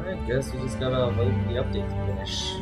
I guess we just gotta wait for the update to finish.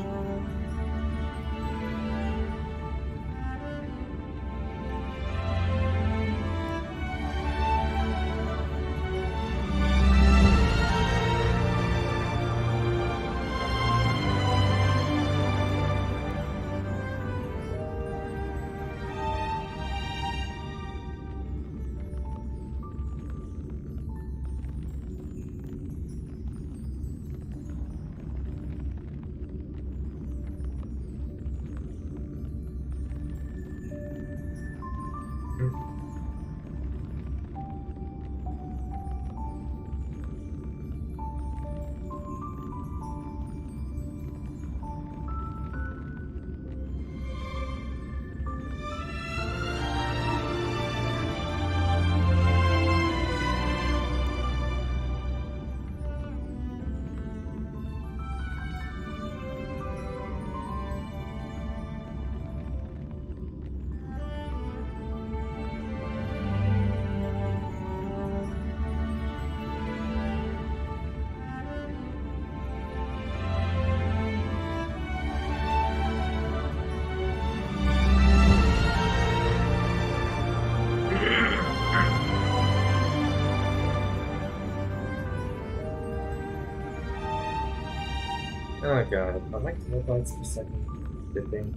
Oh god, I'd like to look on some second dipping.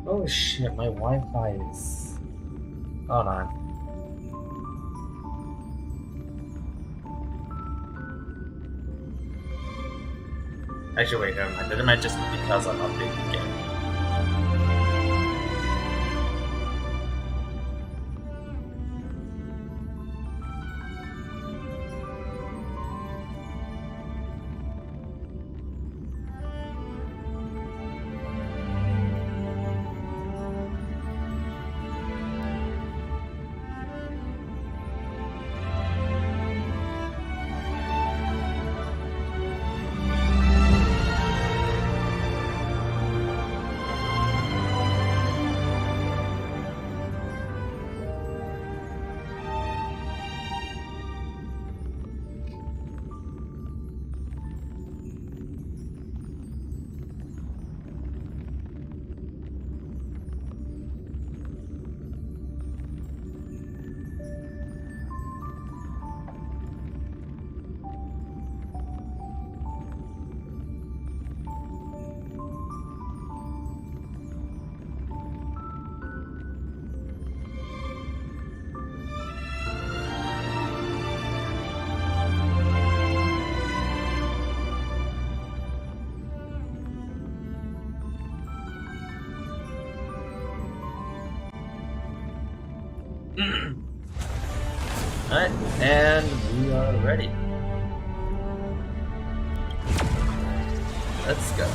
Oh shit, my Wi-Fi is... Hold on. Actually, wait, never mind. That might just be because I'm updating the game. Alright, and we are ready. Let's go.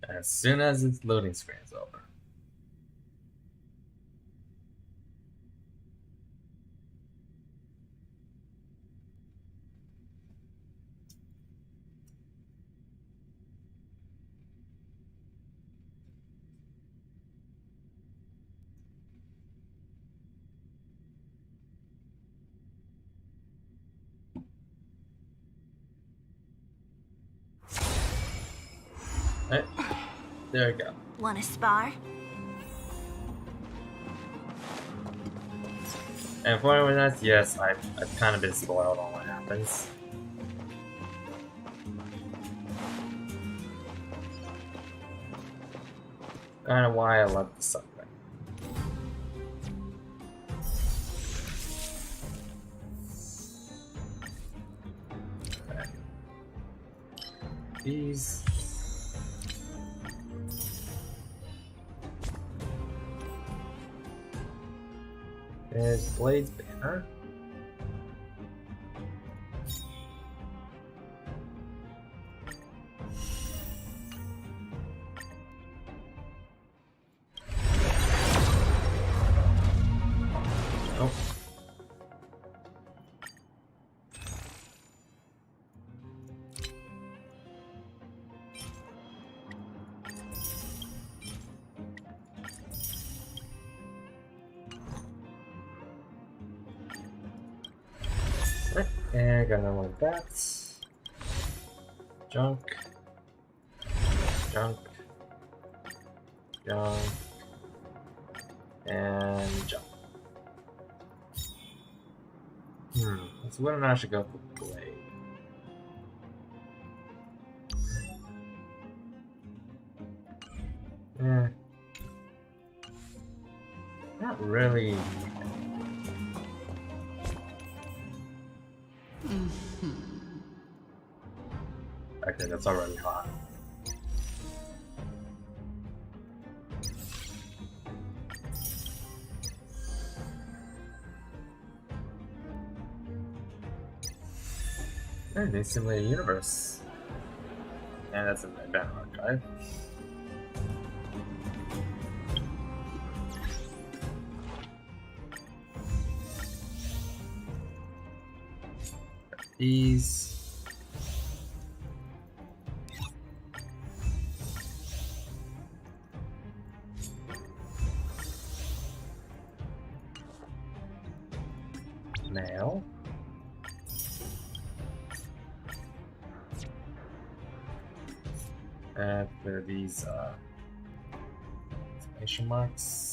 As soon as its loading screen is over. Alright, there we go. Want to spar? And for everyone else, yes, I've kind of been spoiled on what happens. Kind of why I love the subway. These. There's Blade's banner. And got another one of that. Junk. Junk. Junk. And junk. So when I should go for blade. Not really. Okay, that's already hot. Hey, they simulate a universe. And that's in the event archive. These. Now. After these exclamation marks.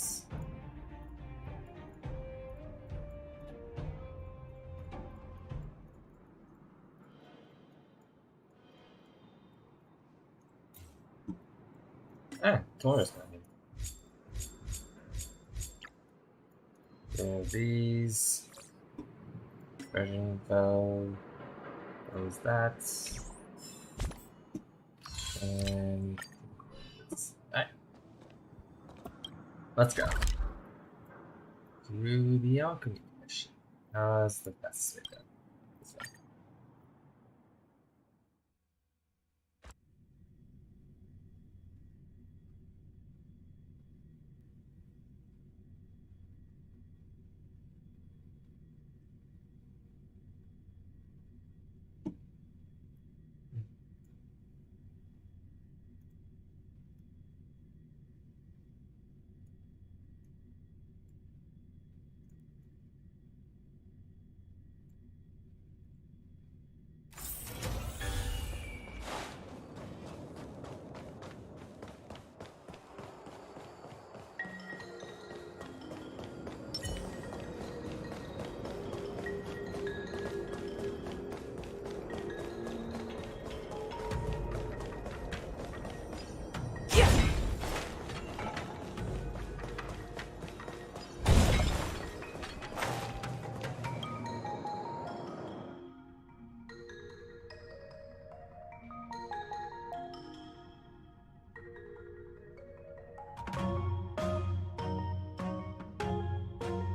Taurus menu. So these version info, close that, and alright. Let's go through the alchemy mission. How's the best way done? This way.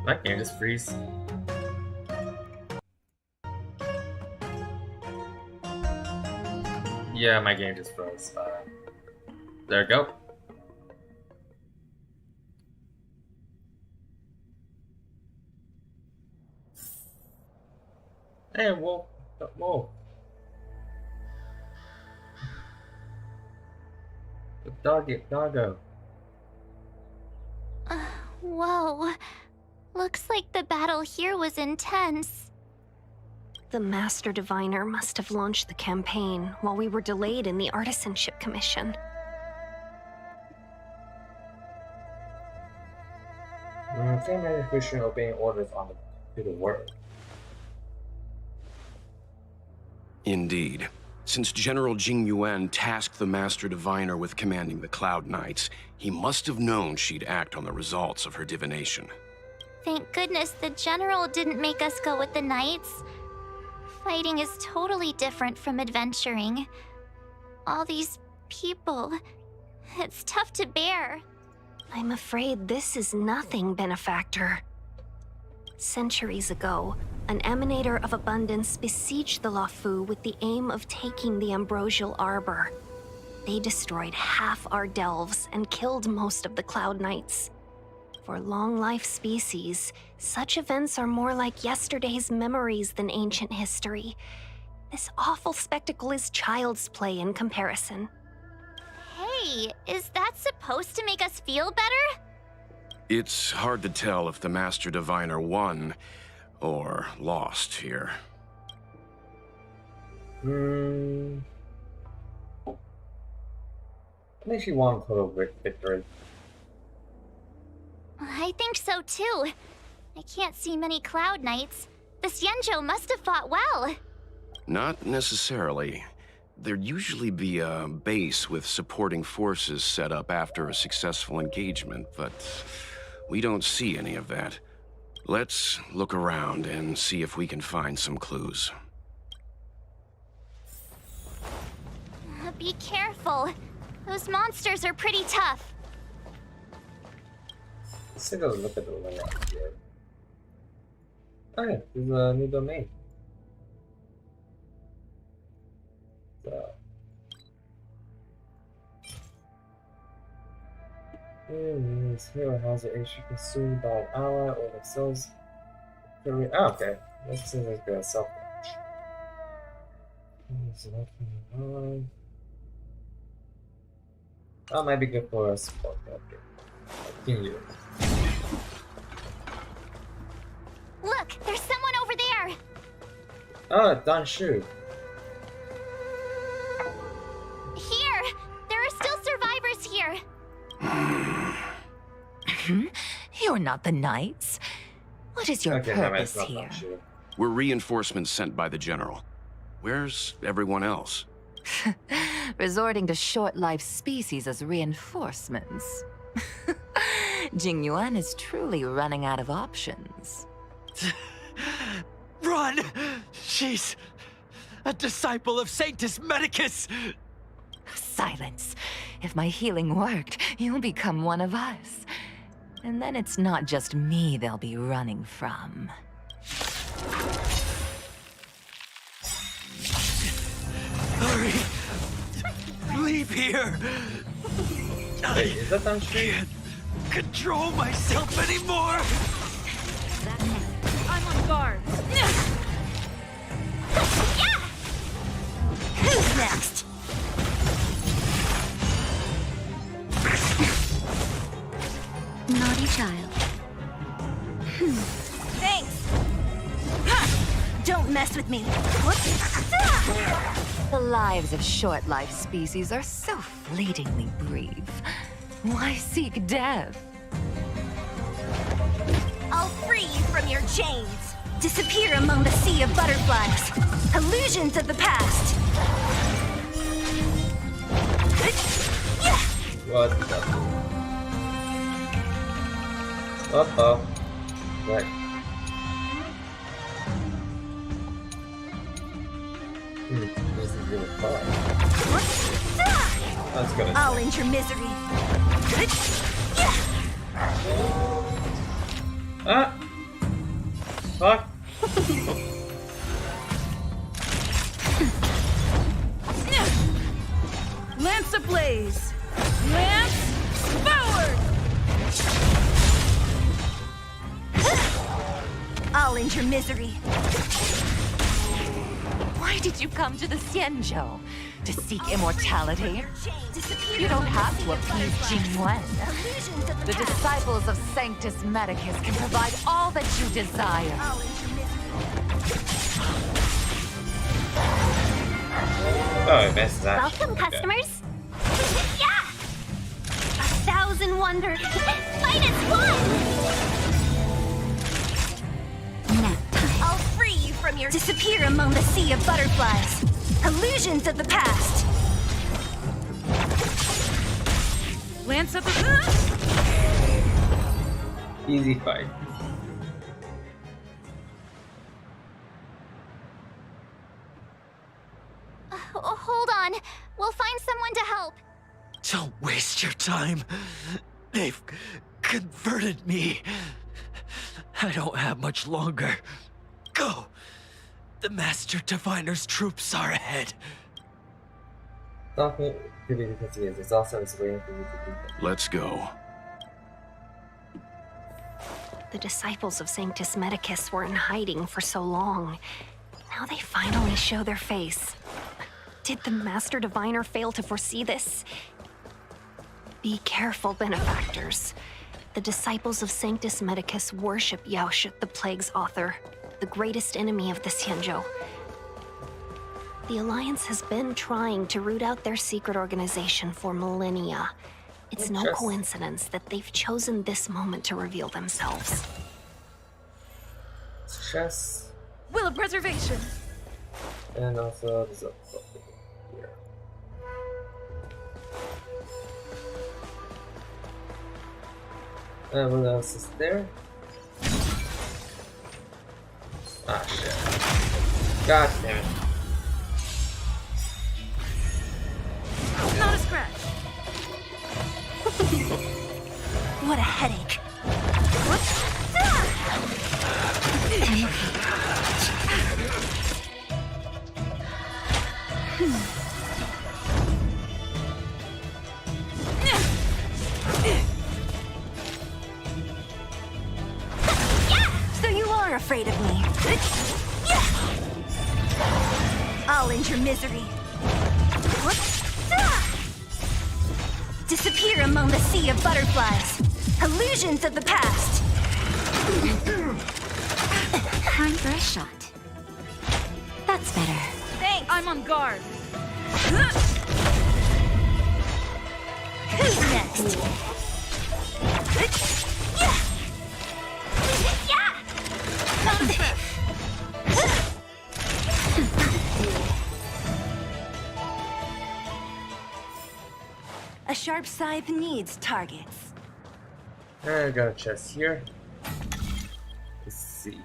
That game just freeze. Yeah, my game just froze. There we go. Hey, whoa, whoa. Doggo. Whoa. Looks like the battle here was intense. The Master Diviner must have launched the campaign while we were delayed in the Artisanship Commission. Same execution obeying orders on to the word. Indeed. Since General Jing Yuan tasked the Master Diviner with commanding the Cloud Knights, he must have known she'd act on the results of her divination. Thank goodness the General didn't make us go with the Knights. Fighting is totally different from adventuring. All these people, it's tough to bear. I'm afraid this is nothing, Benefactor. Centuries ago, an Emanator of Abundance besieged the Luofu with the aim of taking the Ambrosial Arbor. They destroyed half our delves and killed most of the Cloud Knights. For long-life species, such events are more like yesterday's memories than ancient history. This awful spectacle is child's play in comparison. Hey, is that supposed to make us feel better? It's hard to tell if the Master Diviner won or lost here. Hmm. I think she won total victory. I think so too. I can't see many Cloud Knights. The Xianzhou must have fought well. Not necessarily. There'd usually be a base with supporting forces set up after a successful engagement, but we don't see any of that. Let's look around and see if we can find some clues. Be careful. Those monsters are pretty tough. Let's take a look at the layout here. Oh yeah, there's a new domain. So. This hero has an issue consumed by an ally or themselves. Oh, okay. This seems like a self damage. That might be good for a support character. Continue. Look, there's someone over there. Oh, Dan Shu. Here! There are still survivors here! You're not the Knights. What is your Okay, no, it's purpose not here? Dan Shu. We're reinforcements sent by the General. Where's everyone else? Resorting to short-lived species as reinforcements. Jingyuan is truly running out of options. Run! She's a disciple of Sanctus Medicus! Silence. If my healing worked, you'll become one of us. And then it's not just me they'll be running from. Hurry! Leave here! Wait, is that Dan I Shu? can't control myself anymore! I'm on guard. Who's next? Naughty child. Thanks. Don't mess with me. The lives of short-lived species are so fleetingly brief. Why seek death? I'll free you from your chains. Disappear among the sea of butterflies. Illusions of the past. What the? Uh-oh. Right. This is really fun. That's gonna I'll end your misery. Ah! Fuck! Lance ablaze. Lance forward. I'll end your misery. Why did you come to the Xianzhou? To seek immortality? You don't have to appease Jingyuan. The disciples of Sanctus Medicus can provide all that you desire. Oh, it messes action. Welcome, Okay. customers. Yeah! 1,000 wonders. Fight is won! Nap time. I'll free you from your disappear among the sea of butterflies. Illusions of the past. Lance up. Easy fight. Hold on. We'll find someone to help. Don't waste your time. They've converted me. I don't have much longer. Go! The Master Diviner's troops are ahead. Don't give it because he is. It's also is waiting for you to do that. Let's go. The disciples of Sanctus Medicus were in hiding for so long. Now they finally show their face. Did the Master Diviner fail to foresee this? Be careful, benefactors. The disciples of Sanctus Medicus worship Yaoshut, the Plague's author, the greatest enemy of the Xianzhou. The Alliance has been trying to root out their secret organization for millennia. It's no coincidence that they've chosen this moment to reveal themselves. Chess. Will of preservation. And also there's a book here. What else is there? Ah, shit. God damn it. Not a scratch. What a headache. So you are afraid of me. I'll end your misery. Disappear among the sea of butterflies. Illusions of the past. Time for a shot. That's better. Thanks. I'm on guard. Who's next? A sharp scythe needs targets. I got a chest here. Let's see.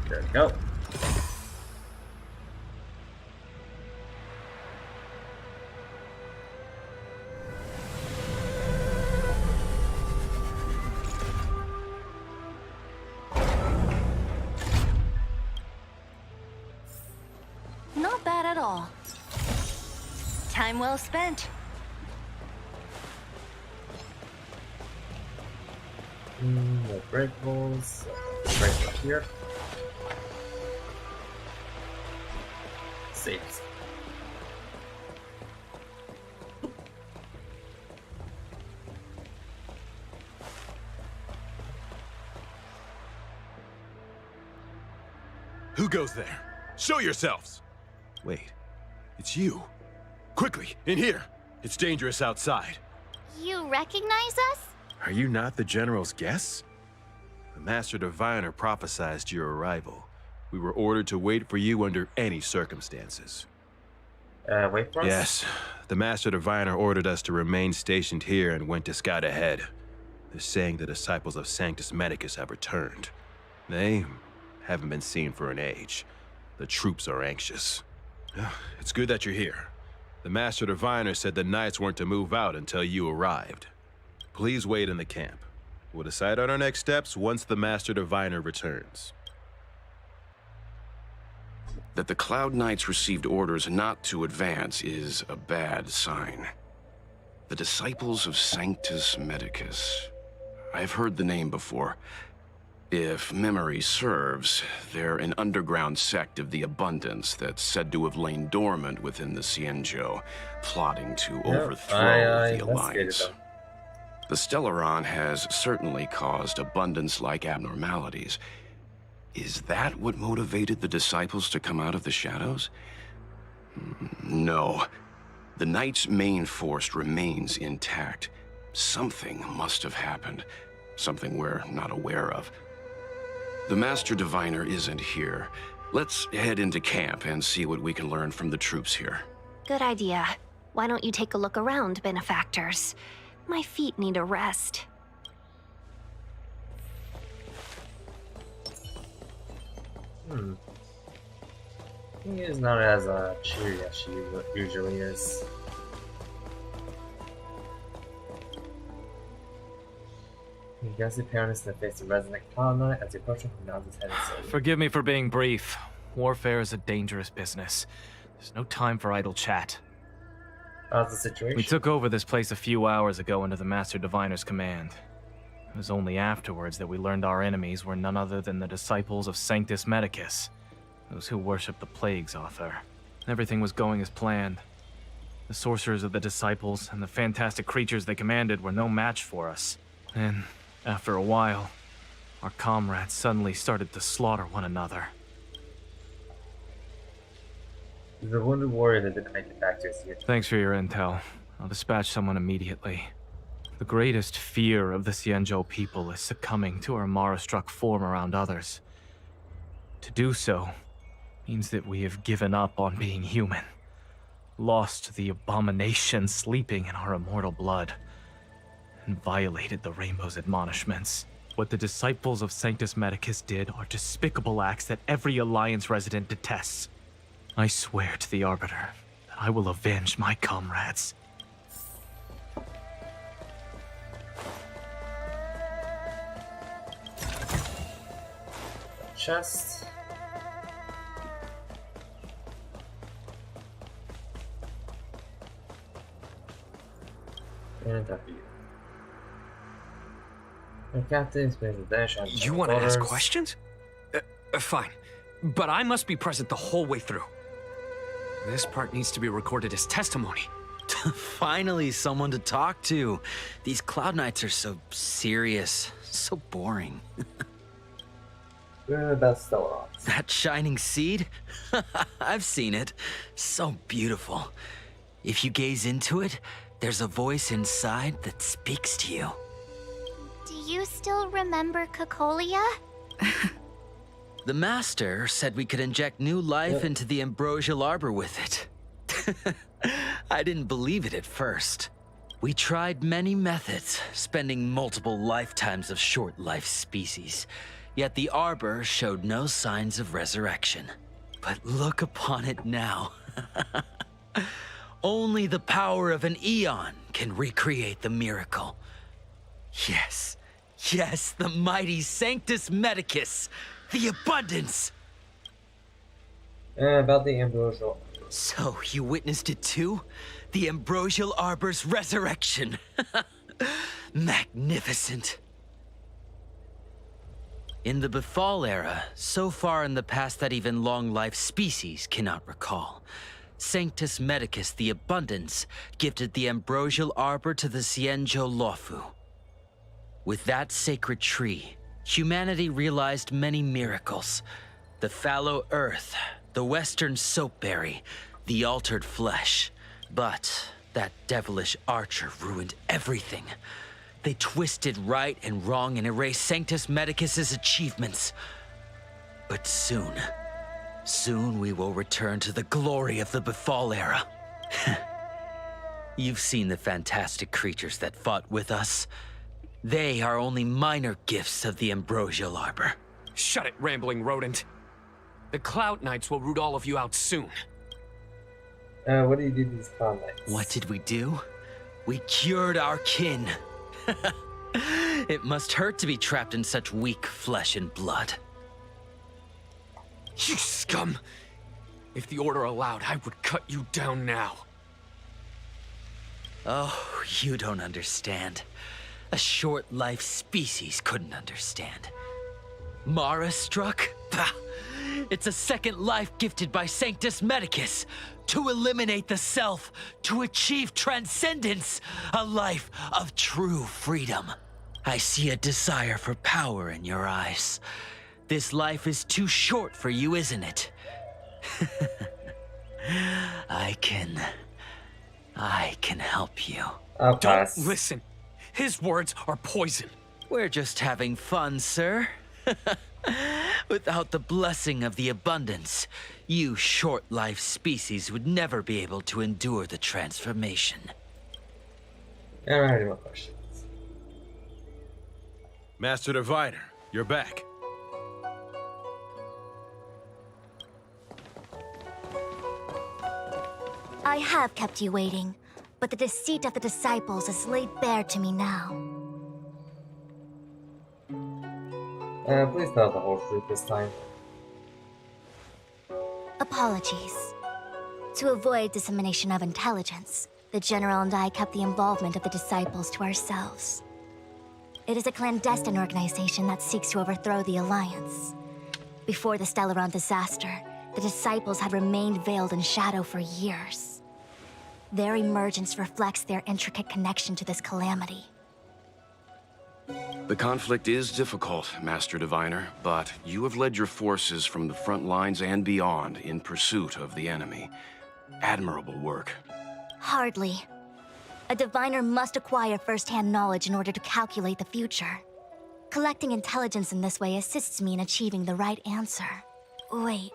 There we go. Not bad at all. Time well spent. No breakables. Break up here. Saves. Who goes there? Show yourselves! Wait, it's you. Quickly, in here. It's dangerous outside. You recognize us? Are you not the General's guests? The Master Diviner prophesied your arrival. We were ordered to wait for you under any circumstances. Wait for us? Yes, the Master Diviner ordered us to remain stationed here and went to scout ahead. They're saying the disciples of Sanctus Medicus have returned. They haven't been seen for an age. The troops are anxious. It's good that you're here. The Master Diviner said the Knights weren't to move out until you arrived. Please wait in the camp. We'll decide on our next steps once the Master Diviner returns. That the Cloud Knights received orders not to advance is a bad sign. The Disciples of Sanctus Medicus. I've heard the name before. If memory serves, they're an underground sect of the Abundance that's said to have lain dormant within the Xianzhou, plotting to overthrow the Alliance. Them. The Stellaron has certainly caused Abundance-like abnormalities. Is that what motivated the Disciples to come out of the shadows? No. The Knight's main force remains intact. Something must have happened. Something we're not aware of. The Master Diviner isn't here. Let's head into camp and see what we can learn from the troops here. Good idea. Why don't you take a look around, benefactors? My feet need a rest. He is not as cheery as she usually is. You can see parents that face the resident Cloud Knight as he approaches from now his head and says, Forgive me for being brief. Warfare is a dangerous business. There's no time for idle chat. How's the situation? We took over this place a few hours ago under the Master Diviner's command. It was only afterwards that we learned our enemies were none other than the disciples of Sanctus Medicus, those who worship the Plague's author. Everything was going as planned. The sorcerers of the disciples and the fantastic creatures they commanded were no match for us. And after a while, our comrades suddenly started to slaughter one another. The wounded warrior that didn't make it back to his unit. Thanks for your intel. I'll dispatch someone immediately. The greatest fear of the Xianzhou people is succumbing to our Mara-struck form around others. To do so means that we have given up on being human, lost the abomination sleeping in our immortal blood, and violated the Rainbow's admonishments. What the disciples of Sanctus Medicus did are despicable acts that every Alliance resident detests. I swear to the Arbiter that I will avenge my comrades. Chest. And W. The captain's been a dash on You want to ask questions? Fine. But I must be present the whole way through. This part needs to be recorded as testimony. Finally, someone to talk to. These Cloud Knights are so serious, so boring. We're the best Stellarots. That shining seed? I've seen it. So beautiful. If you gaze into it, there's a voice inside that speaks to you. Do you still remember Cocolia? The Master said we could inject new life into the Ambrosial Arbor with it. I didn't believe it at first. We tried many methods, spending multiple lifetimes of short-life species. Yet the Arbor showed no signs of resurrection. But look upon it now. Only the power of an Eon can recreate the miracle. Yes, yes, the mighty Sanctus Medicus, the abundance. About the Ambrosial. So you witnessed it too? The Ambrosial Arbor's resurrection. Magnificent. In the Befall era, so far in the past that even long-life species cannot recall, Sanctus Medicus the Abundance gifted the Ambrosial Arbor to the Xianzhou Luofu. With that sacred tree, humanity realized many miracles. The fallow earth, the western soapberry, the altered flesh. But that devilish archer ruined everything. They twisted right and wrong and erased Sanctus Medicus's achievements. But soon we will return to the glory of the Befall era. You've seen the fantastic creatures that fought with us. They are only minor gifts of the Ambrosial Arbor. Shut it, rambling rodent. The Cloud Knights will root all of you out soon. What do you do to these Cloud Knights? What did we do? We cured our kin. It must hurt to be trapped in such weak flesh and blood. You scum! If the Order allowed, I would cut you down now. Oh, you don't understand. A short-life species couldn't understand. Mara struck? Bah! It's a second life gifted by Sanctus Medicus to eliminate the self, to achieve transcendence, a life of true freedom. I see a desire for power in your eyes. This life is too short for you, isn't it? I can help you. I'll pass. Don't listen. His words are poison. We're just having fun, sir. Without the blessing of the abundance, you short-life species would never be able to endure the transformation. I don't have any more questions. Master Diviner, you're back. I have kept you waiting, but the deceit of the disciples is laid bare to me now. Please tell the whole truth this time. Apologies. To avoid dissemination of intelligence, the General and I kept the involvement of the Disciples to ourselves. It is a clandestine organization that seeks to overthrow the Alliance. Before the Stellaron disaster, the Disciples had remained veiled in shadow for years. Their emergence reflects their intricate connection to this calamity. The conflict is difficult, Master Diviner, but you have led your forces from the front lines and beyond in pursuit of the enemy. Admirable work. Hardly. A diviner must acquire first-hand knowledge in order to calculate the future. Collecting intelligence in this way assists me in achieving the right answer. Wait,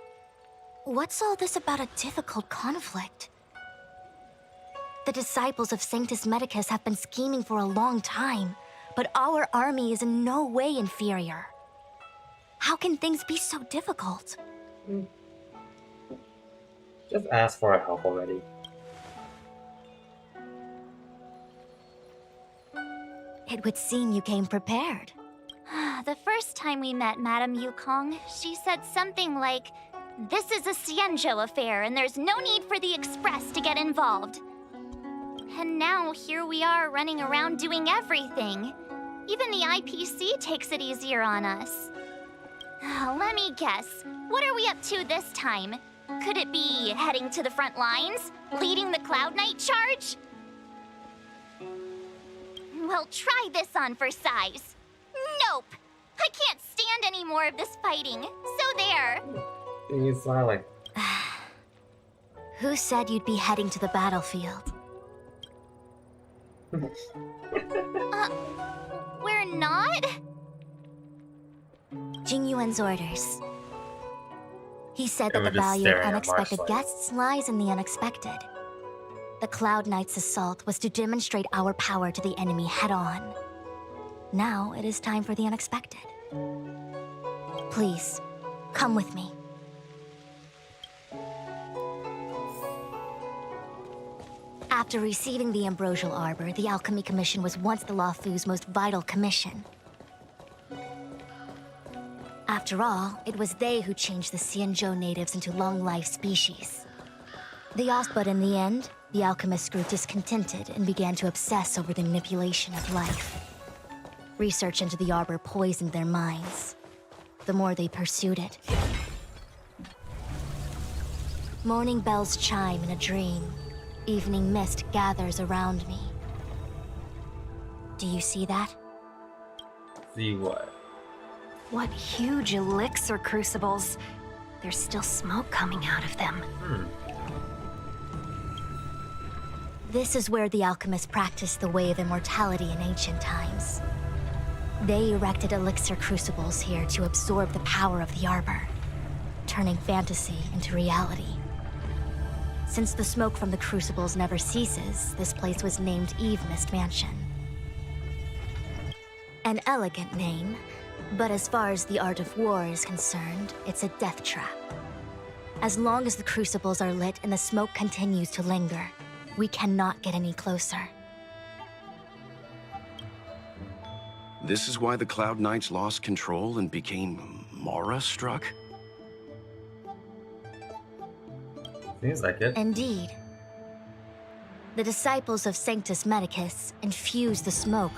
what's all this about a difficult conflict? The disciples of Sanctus Medicus have been scheming for a long time, but our army is in no way inferior. How can things be so difficult? Just ask for our help already. It would seem you came prepared. The first time we met Madame Yukong, she said something like, "This is a Xianzhou affair and there's no need for the Express to get involved." And now here we are running around doing everything. Even the IPC takes it easier on us. Let me guess, what are we up to this time? Could it be heading to the front lines? Leading the Cloud Knight charge? Well, try this on for size. Nope! I can't stand any more of this fighting. So there. He's smiling. Who said you'd be heading to the battlefield? We're not? Jing Yuan's orders. He said They that were the just value of staring at unexpected Marshall. guests lies in the unexpected. The Cloud Knight's assault was to demonstrate our power to the enemy head-on. Now it is time for the unexpected. Please, come with me. After receiving the Ambrosial Arbor, the Alchemy Commission was once the Luofu's most vital commission. After all, it was they who changed the Xianzhou natives into long-life species. But in the end, the alchemists grew discontented and began to obsess over the manipulation of life. Research into the Arbor poisoned their minds. The more they pursued it. Morning bells chime in a dream. Evening mist gathers around me. Do you see that? See what? What huge elixir crucibles. There's still smoke coming out of them. This is where the alchemists practiced the way of immortality in ancient times. They erected elixir crucibles here to absorb the power of the Arbor, turning fantasy into reality. Since the smoke from the crucibles never ceases, this place was named Eve Mist Mansion. An elegant name, but as far as the art of war is concerned, it's a death trap. As long as the crucibles are lit and the smoke continues to linger, we cannot get any closer. This is why the Cloud Knights lost control and became Mara-struck? Seems like it. Indeed. The disciples of Sanctus Medicus infuse the smoke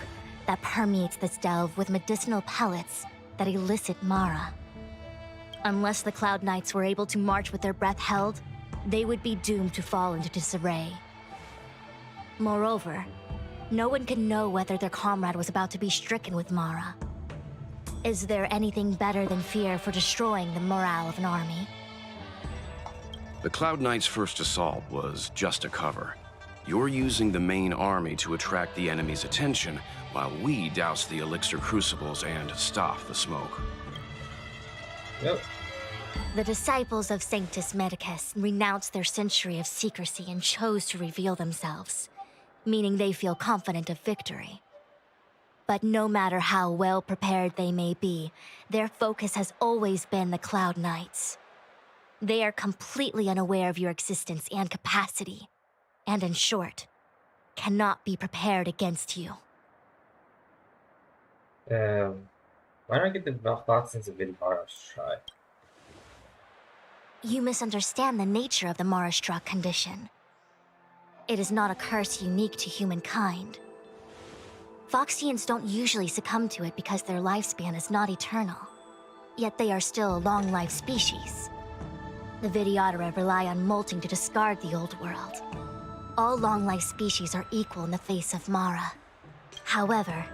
that permeates this delve with medicinal pellets that elicit Mara. Unless the Cloud Knights were able to march with their breath held, they would be doomed to fall into disarray. Moreover, no one can know whether their comrade was about to be stricken with Mara. Is there anything better than fear for destroying the morale of an army? The Cloud Knights' first assault was just a cover. You're using the main army to attract the enemy's attention, while we douse the elixir crucibles and stop the smoke. Yep. The disciples of Sanctus Medicus renounced their century of secrecy and chose to reveal themselves, meaning they feel confident of victory. But no matter how well prepared they may be, their focus has always been the Cloud Knights. They are completely unaware of your existence and capacity, and in short, cannot be prepared against you. Why don't I get the box into Vidibara's try? You misunderstand the nature of the Mara-struck condition. It is not a curse unique to humankind. Foxians don't usually succumb to it because their lifespan is not eternal. Yet they are still a long-lived species. The Vidyadhara rely on molting to discard the old world. All long-lived species are equal in the face of Mara. However,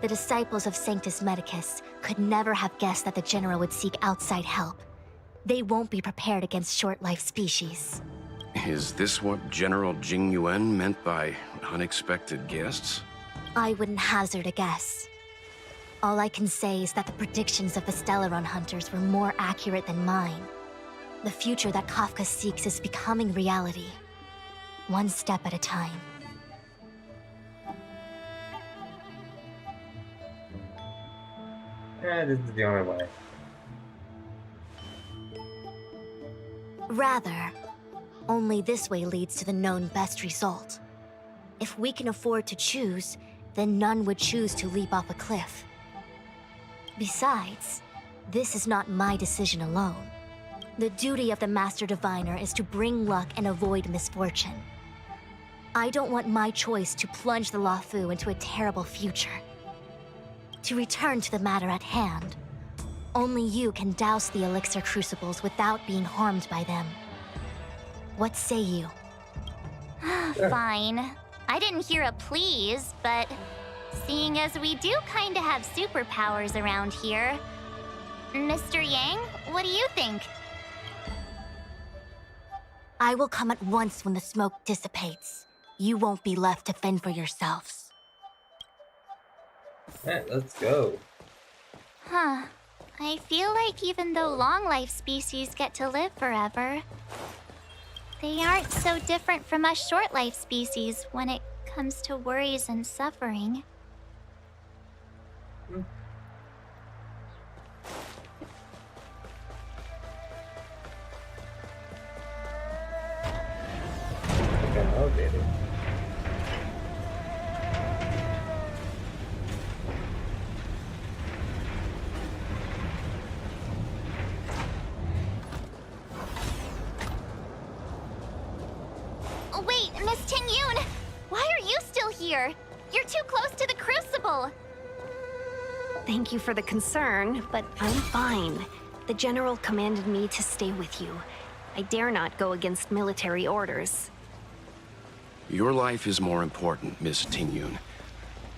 the disciples of Sanctus Medicus could never have guessed that the General would seek outside help. They won't be prepared against short-lived species. Is this what General Jing Yuan meant by unexpected guests? I wouldn't hazard a guess. All I can say is that the predictions of the Stellaron hunters were more accurate than mine. The future that Kafka seeks is becoming reality. One step at a time. This is the only way. Rather, only this way leads to the known best result. If we can afford to choose, then none would choose to leap off a cliff. Besides, this is not my decision alone. The duty of the Master Diviner is to bring luck and avoid misfortune. I don't want my choice to plunge the Luofu into a terrible future. To return to the matter at hand, only you can douse the elixir crucibles without being harmed by them. What say you? Fine. I didn't hear a please, but seeing as we do kinda have superpowers around here, Mr. Yang, what do you think? I will come at once when the smoke dissipates. You won't be left to fend for yourselves. Alright, let's go. Huh. I feel like even though long-life species get to live forever, they aren't so different from us short-life species when it comes to worries and suffering. Like an elevator. Oh, wait, Miss Ting-Yun! Why are you still here? You're too close to the Crucible! Thank you for the concern, but I'm fine. The General commanded me to stay with you. I dare not go against military orders. Your life is more important, Miss Ting-Yun.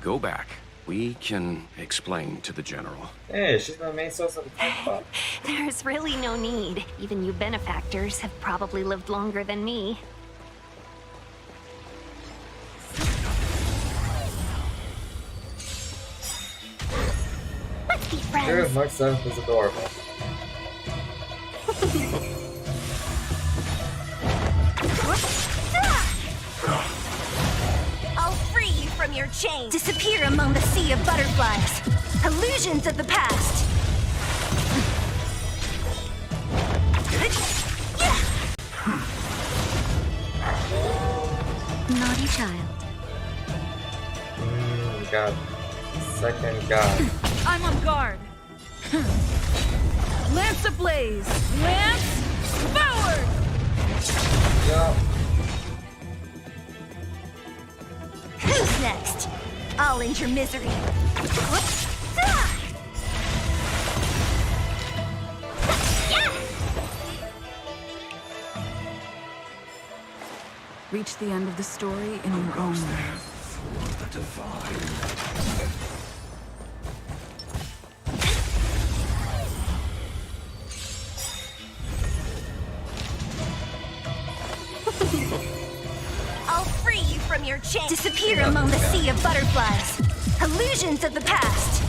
Go back. We can explain to the General. Hey, she's my main source of power. There's really no need. Even you benefactors have probably lived longer than me. Let's be friends! Sure, Mark 7th is adorable. I'll free you from your chains. Disappear among the sea of butterflies. Illusions of the past. Naughty child. God. Second God. I'm on guard. Lance ablaze! Lance forward! Yeah. Who's next? I'll end your misery. Reach the end of the story in your own way. I'll free you from your chains. Disappear among the sea of butterflies. Illusions of the past.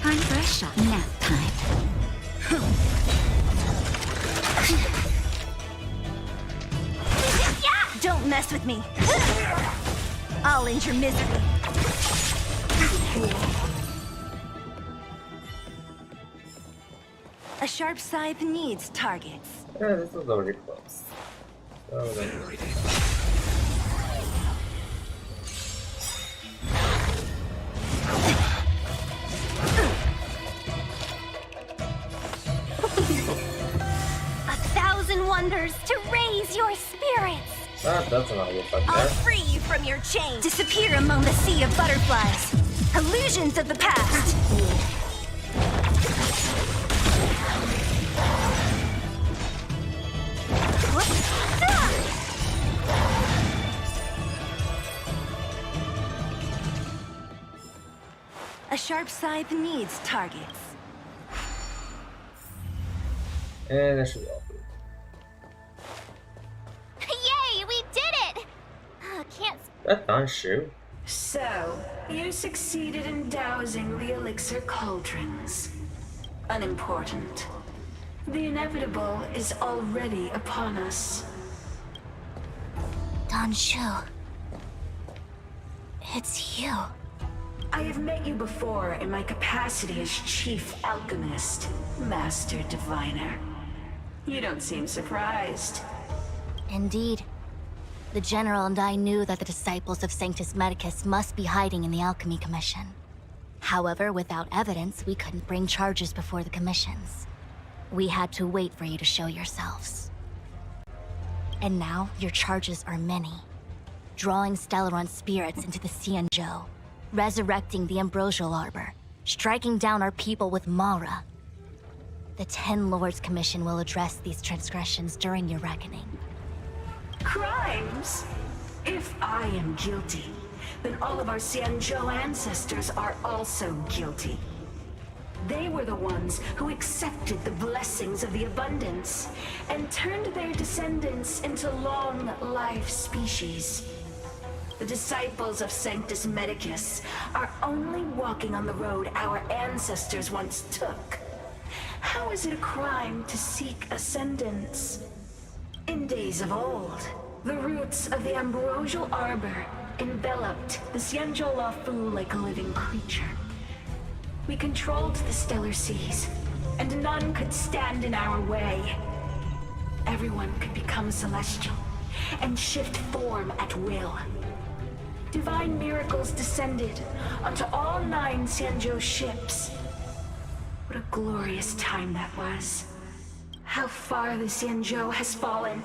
Time for a shot. Nap time. Don't mess with me. I'll end your misery. A sharp scythe needs targets. Yeah, this was already close. So then... That's not a good button I'll there. free you from your chains. Disappear among the sea of butterflies. Illusions of the past. A sharp scythe needs targets. And that should be all. Yay, we did it! Can't. That nice shoe. So, you succeeded in dowsing the elixir cauldrons. Unimportant. The inevitable is already upon us. Dan Shu. It's you. I have met you before in my capacity as Chief Alchemist, Master Diviner. You don't seem surprised. Indeed. The General and I knew that the disciples of Sanctus Medicus must be hiding in the Alchemy Commission. However, without evidence, we couldn't bring charges before the commissions. We had to wait for you to show yourselves. And now, your charges are many. Drawing Stellaron spirits into the Xianzhou, resurrecting the Ambrosial Arbor, striking down our people with Mara. The Ten Lords Commission will address these transgressions during your reckoning. Crimes? If I am guilty, then all of our Xianzhou ancestors are also guilty. They were the ones who accepted the blessings of the abundance and turned their descendants into long-life species. The disciples of Sanctus Medicus are only walking on the road our ancestors once took. How is it a crime to seek ascendance? In days of old, the roots of the Ambrosial Arbor enveloped the Xianzhou Luofu like a living creature. We controlled the stellar seas, and none could stand in our way. Everyone could become celestial and shift form at will. Divine miracles descended onto all 9 Xianzhou ships. What a glorious time that was. How far the Xianzhou has fallen.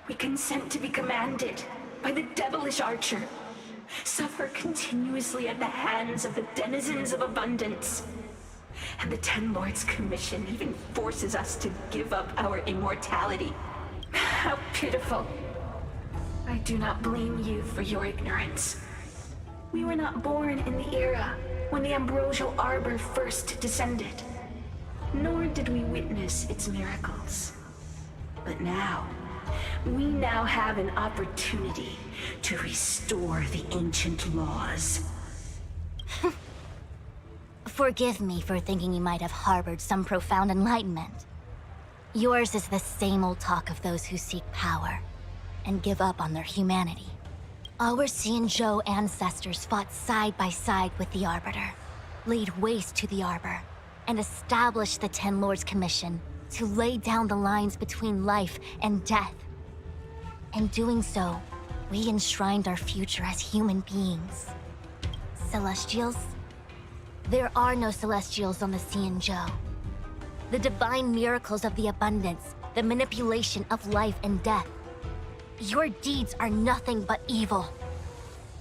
We consent to be commanded by the devilish archer. Suffer continuously at the hands of the denizens of abundance. And the Ten Lords Commission even forces us to give up our immortality. How pitiful. I do not blame you for your ignorance. We were not born in the era when the Ambrosial Arbor first descended, nor did we witness its miracles. But now, we now have an opportunity to restore the ancient laws. Forgive me for thinking you might have harbored some profound enlightenment. Yours is the same old talk of those who seek power and give up on their humanity. Our Xianzhou ancestors fought side by side with the Arbiter, laid waste to the Arbor, and established the Ten Lords Commission to lay down the lines between life and death. In doing so, we enshrined our future as human beings. Celestials? There are no Celestials on the Xianzhou. The divine miracles of the abundance, the manipulation of life and death. Your deeds are nothing but evil.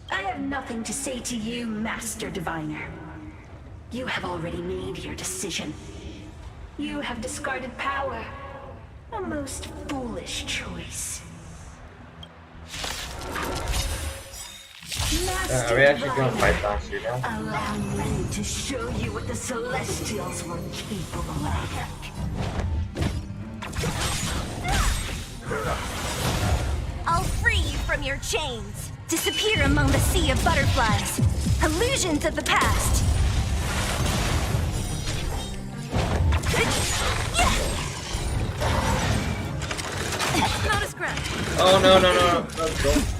I have nothing to say to you, Master Diviner. You have already made your decision. You have discarded power. A most foolish choice. Are we actually gonna fight Dan Shu now? Allow me to show you what the Celestials were capable of. I'll free you from your chains. Disappear among the sea of butterflies. Illusions of the past. Not a scratch. Oh no.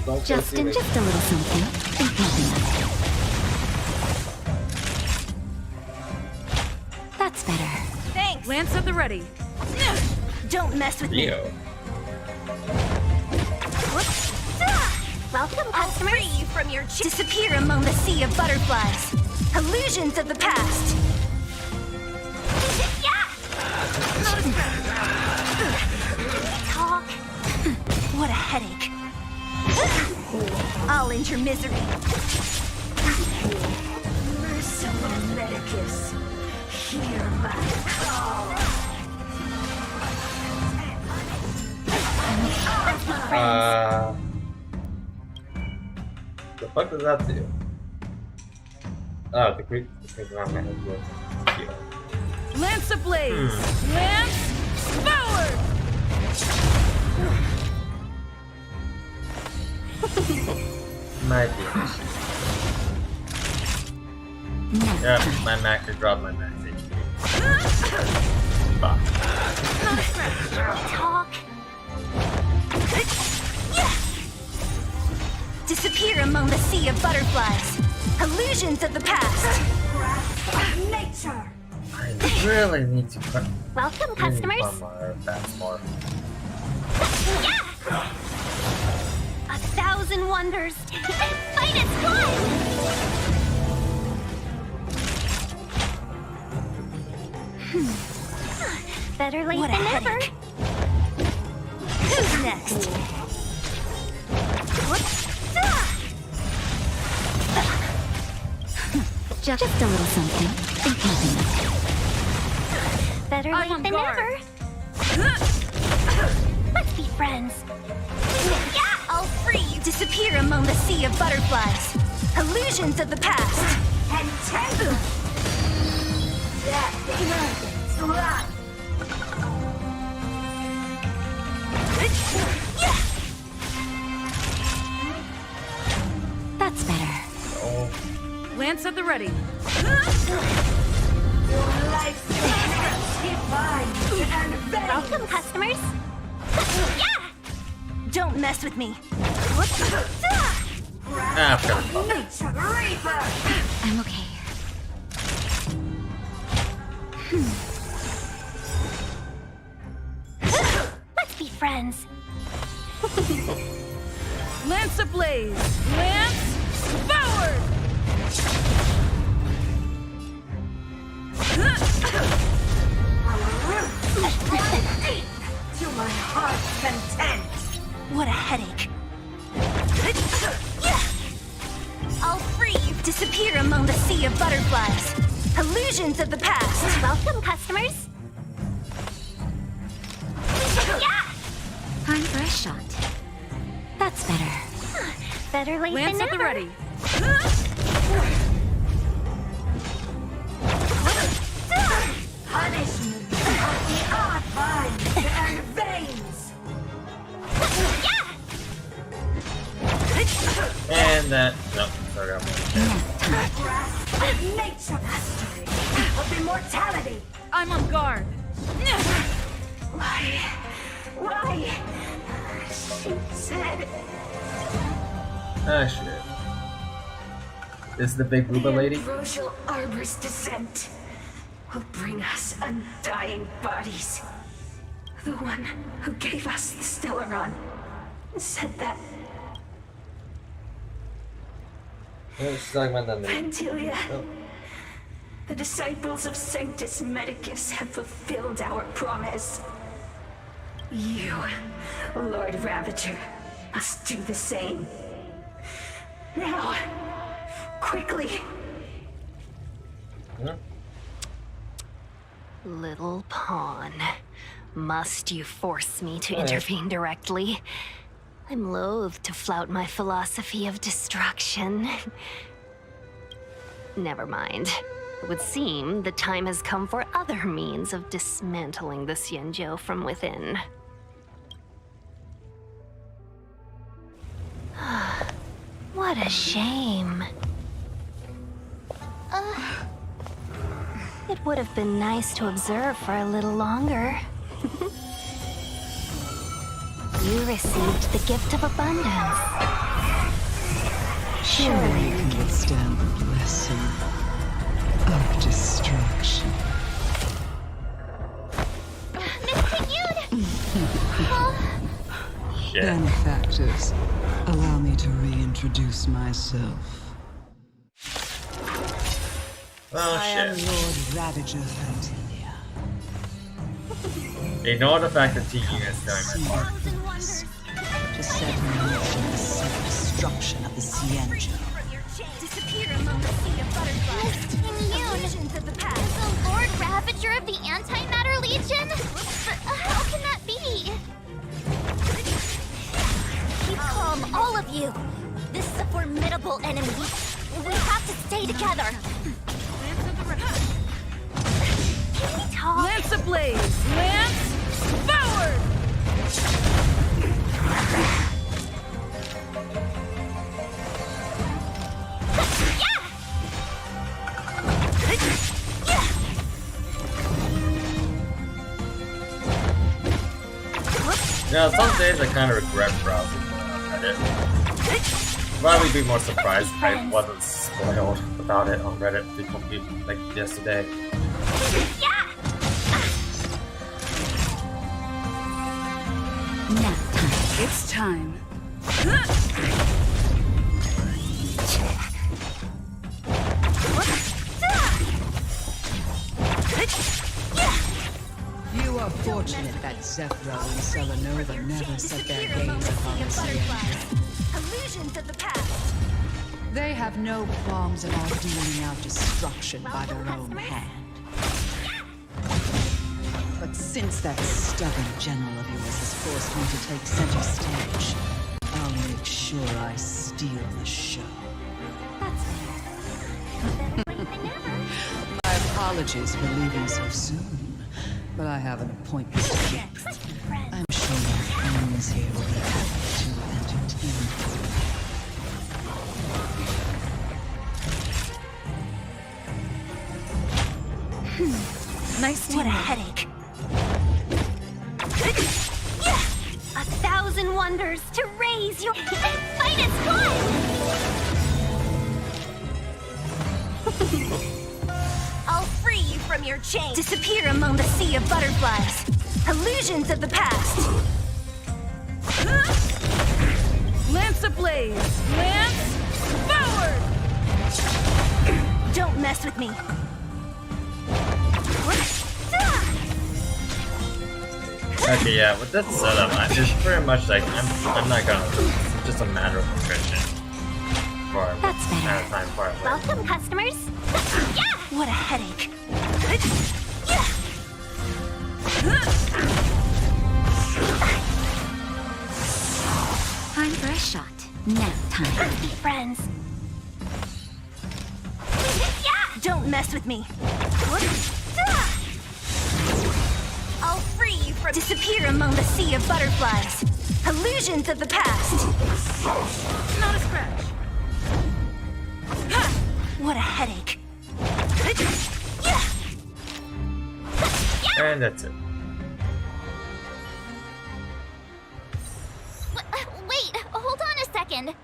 Don't Just a little something. Think nothing of it. That's better. Thanks. Lance at the ready. Don't mess with me. Leo. Welcome, I'll free you from your disappear among the sea of butterflies. Illusions of the past. Talk. What a headache. I'll end your misery. Merciful Medicus, hear my call. The fuck does that do? Oh, the creep around my head was cute. Lance ablaze! Lance forward! My dear. Yeah, my Mac dropped my Max HP. Fuck. Talk. Disappear among the sea of butterflies. Illusions of the past. Nature. I really need to cut. Welcome, customers. That's more. Yeah! 1,000 wonders. Fight is fun! Better late What a than never. headache. Who's next? Just a little something. Think nothing of it. Better late than never. Let's be friends. Yeah, I'll free you. Disappear among the sea of butterflies. Illusions of the past. And tangle. That slide. That's better. Oh. Lance at the ready. Your life's divine and vain. Welcome, customers. Yeah! Don't mess with me. After. Nature Reaper. I'm okay. Let's be friends. Lance ablaze! Lance forward! To my heart's content. What a headache. I'll free you. Disappear among the sea of butterflies. Illusions of the past. Welcome, customers. Yeah! Time for a shot. That's better. Better late Lance than at the never. ready. Punishment of the odd vines and veins. And that. No, sorry, I'm Grasp of nature mastery of immortality. I'm on guard. Why? She said. Ah, shit. This is the big booba lady? Ambrosial Arbor's descent will bring us undying bodies. The one who gave us the Stellaron said that She's talking about that lady. Pantilia, Oh. the disciples of Sanctus Medicus have fulfilled our promise. You, Lord Ravager, must do the same. Now, quickly. Little pawn. Must you force me to intervene directly? I'm loath to flout my philosophy of destruction. Never mind. It would seem the time has come for other means of dismantling the Xianzhou from within. What a shame. It would have been nice to observe for a little longer. You received the gift of abundance. Surely you can withstand the blessing of destruction. Shit. Benefactors, allow me to reintroduce myself. Oh, I am shit. Lord Ravager Fantilia. Ignore the fact that Tiki is telling my part. To set me in the seven destruction of the Xianzhou. Disappear among the sea of butterflies. Miss Ting-Yun, Visions of the past. the Lord Ravager of the Antimatter Legion? But how can that be? Keep calm, all of you. This is a formidable enemy. We have to stay together. Can we talk? Lance ablaze! Lance forward! Yeah, some days I kind of regret browsing Reddit. Probably be more surprised if I wasn't spoiled about it on Reddit like yesterday. Nap time. It's time. You are fortunate that Zephyro and Selenova never set their gaze upon the Xianzhou. Illusions of the past. They have no qualms about dealing out destruction by their own hand. But since that stubborn general of yours has forced me to take center stage, I'll make sure I steal the show. My apologies for leaving so soon, but I have an appointment to keep. I'm sure my friends here will be happy to entertain you. Nice What a headache. 1,000 wonders to raise your Fight is fun! I'll free you from your chains. Disappear among the sea of butterflies. Illusions of the past. Lance ablaze! Lance forward! Don't mess with me. Okay, yeah, with that setup, it's pretty much like I'm not gonna. It's just a matter of attrition for That's better. amount of time for it. Welcome, customers. What a headache. Time for a shot. Nap time. Be friends. Don't mess with me. I'll free you from. Disappear among the sea of butterflies. Illusions of the past. Not a scratch. What a headache. And that's it. Wait, hold on a second.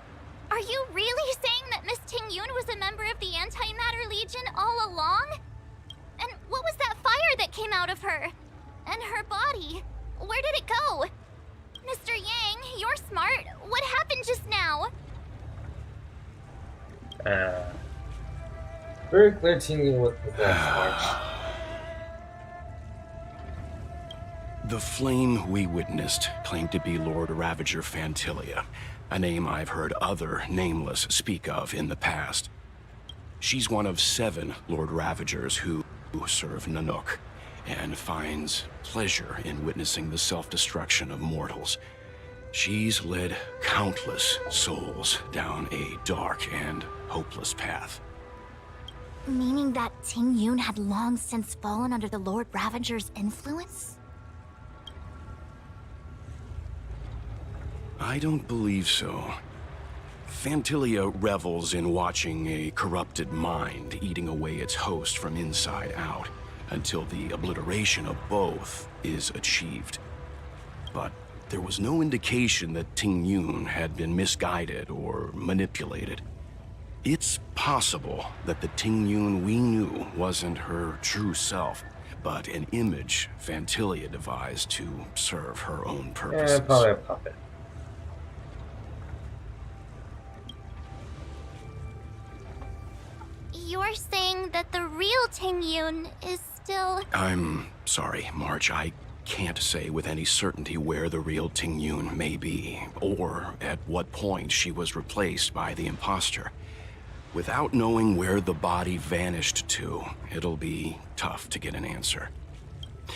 Are you really saying that Miss Ting-Yun was a member of the Antimatter Legion all along? And what was that fire that came out of her? And her body? Where did it go? Mr. Yang, you're smart. What happened just now? Very clear teaming with the March. The flame we witnessed claimed to be Lord Ravager Phantilia, a name I've heard other Nameless speak of in the past. She's one of 7 Lord Ravagers who serve Nanook, and finds pleasure in witnessing the self-destruction of mortals. She's led countless souls down a dark and hopeless path. Meaning that Ting-Yun had long since fallen under the Lord Ravager's influence? I don't believe so. Phantilia revels in watching a corrupted mind eating away its host from inside out, until the obliteration of both is achieved. But there was no indication that Ting-Yun had been misguided or manipulated. It's possible that the Ting-Yun we knew wasn't her true self, but an image Phantilia devised to serve her own purposes. Yeah, probably a puppet. You're saying that the real Ting-Yun is still... I'm sorry, March. I can't say with any certainty where the real Ting Yun may be, or at what point she was replaced by the imposter. Without knowing where the body vanished to, it'll be tough to get an answer.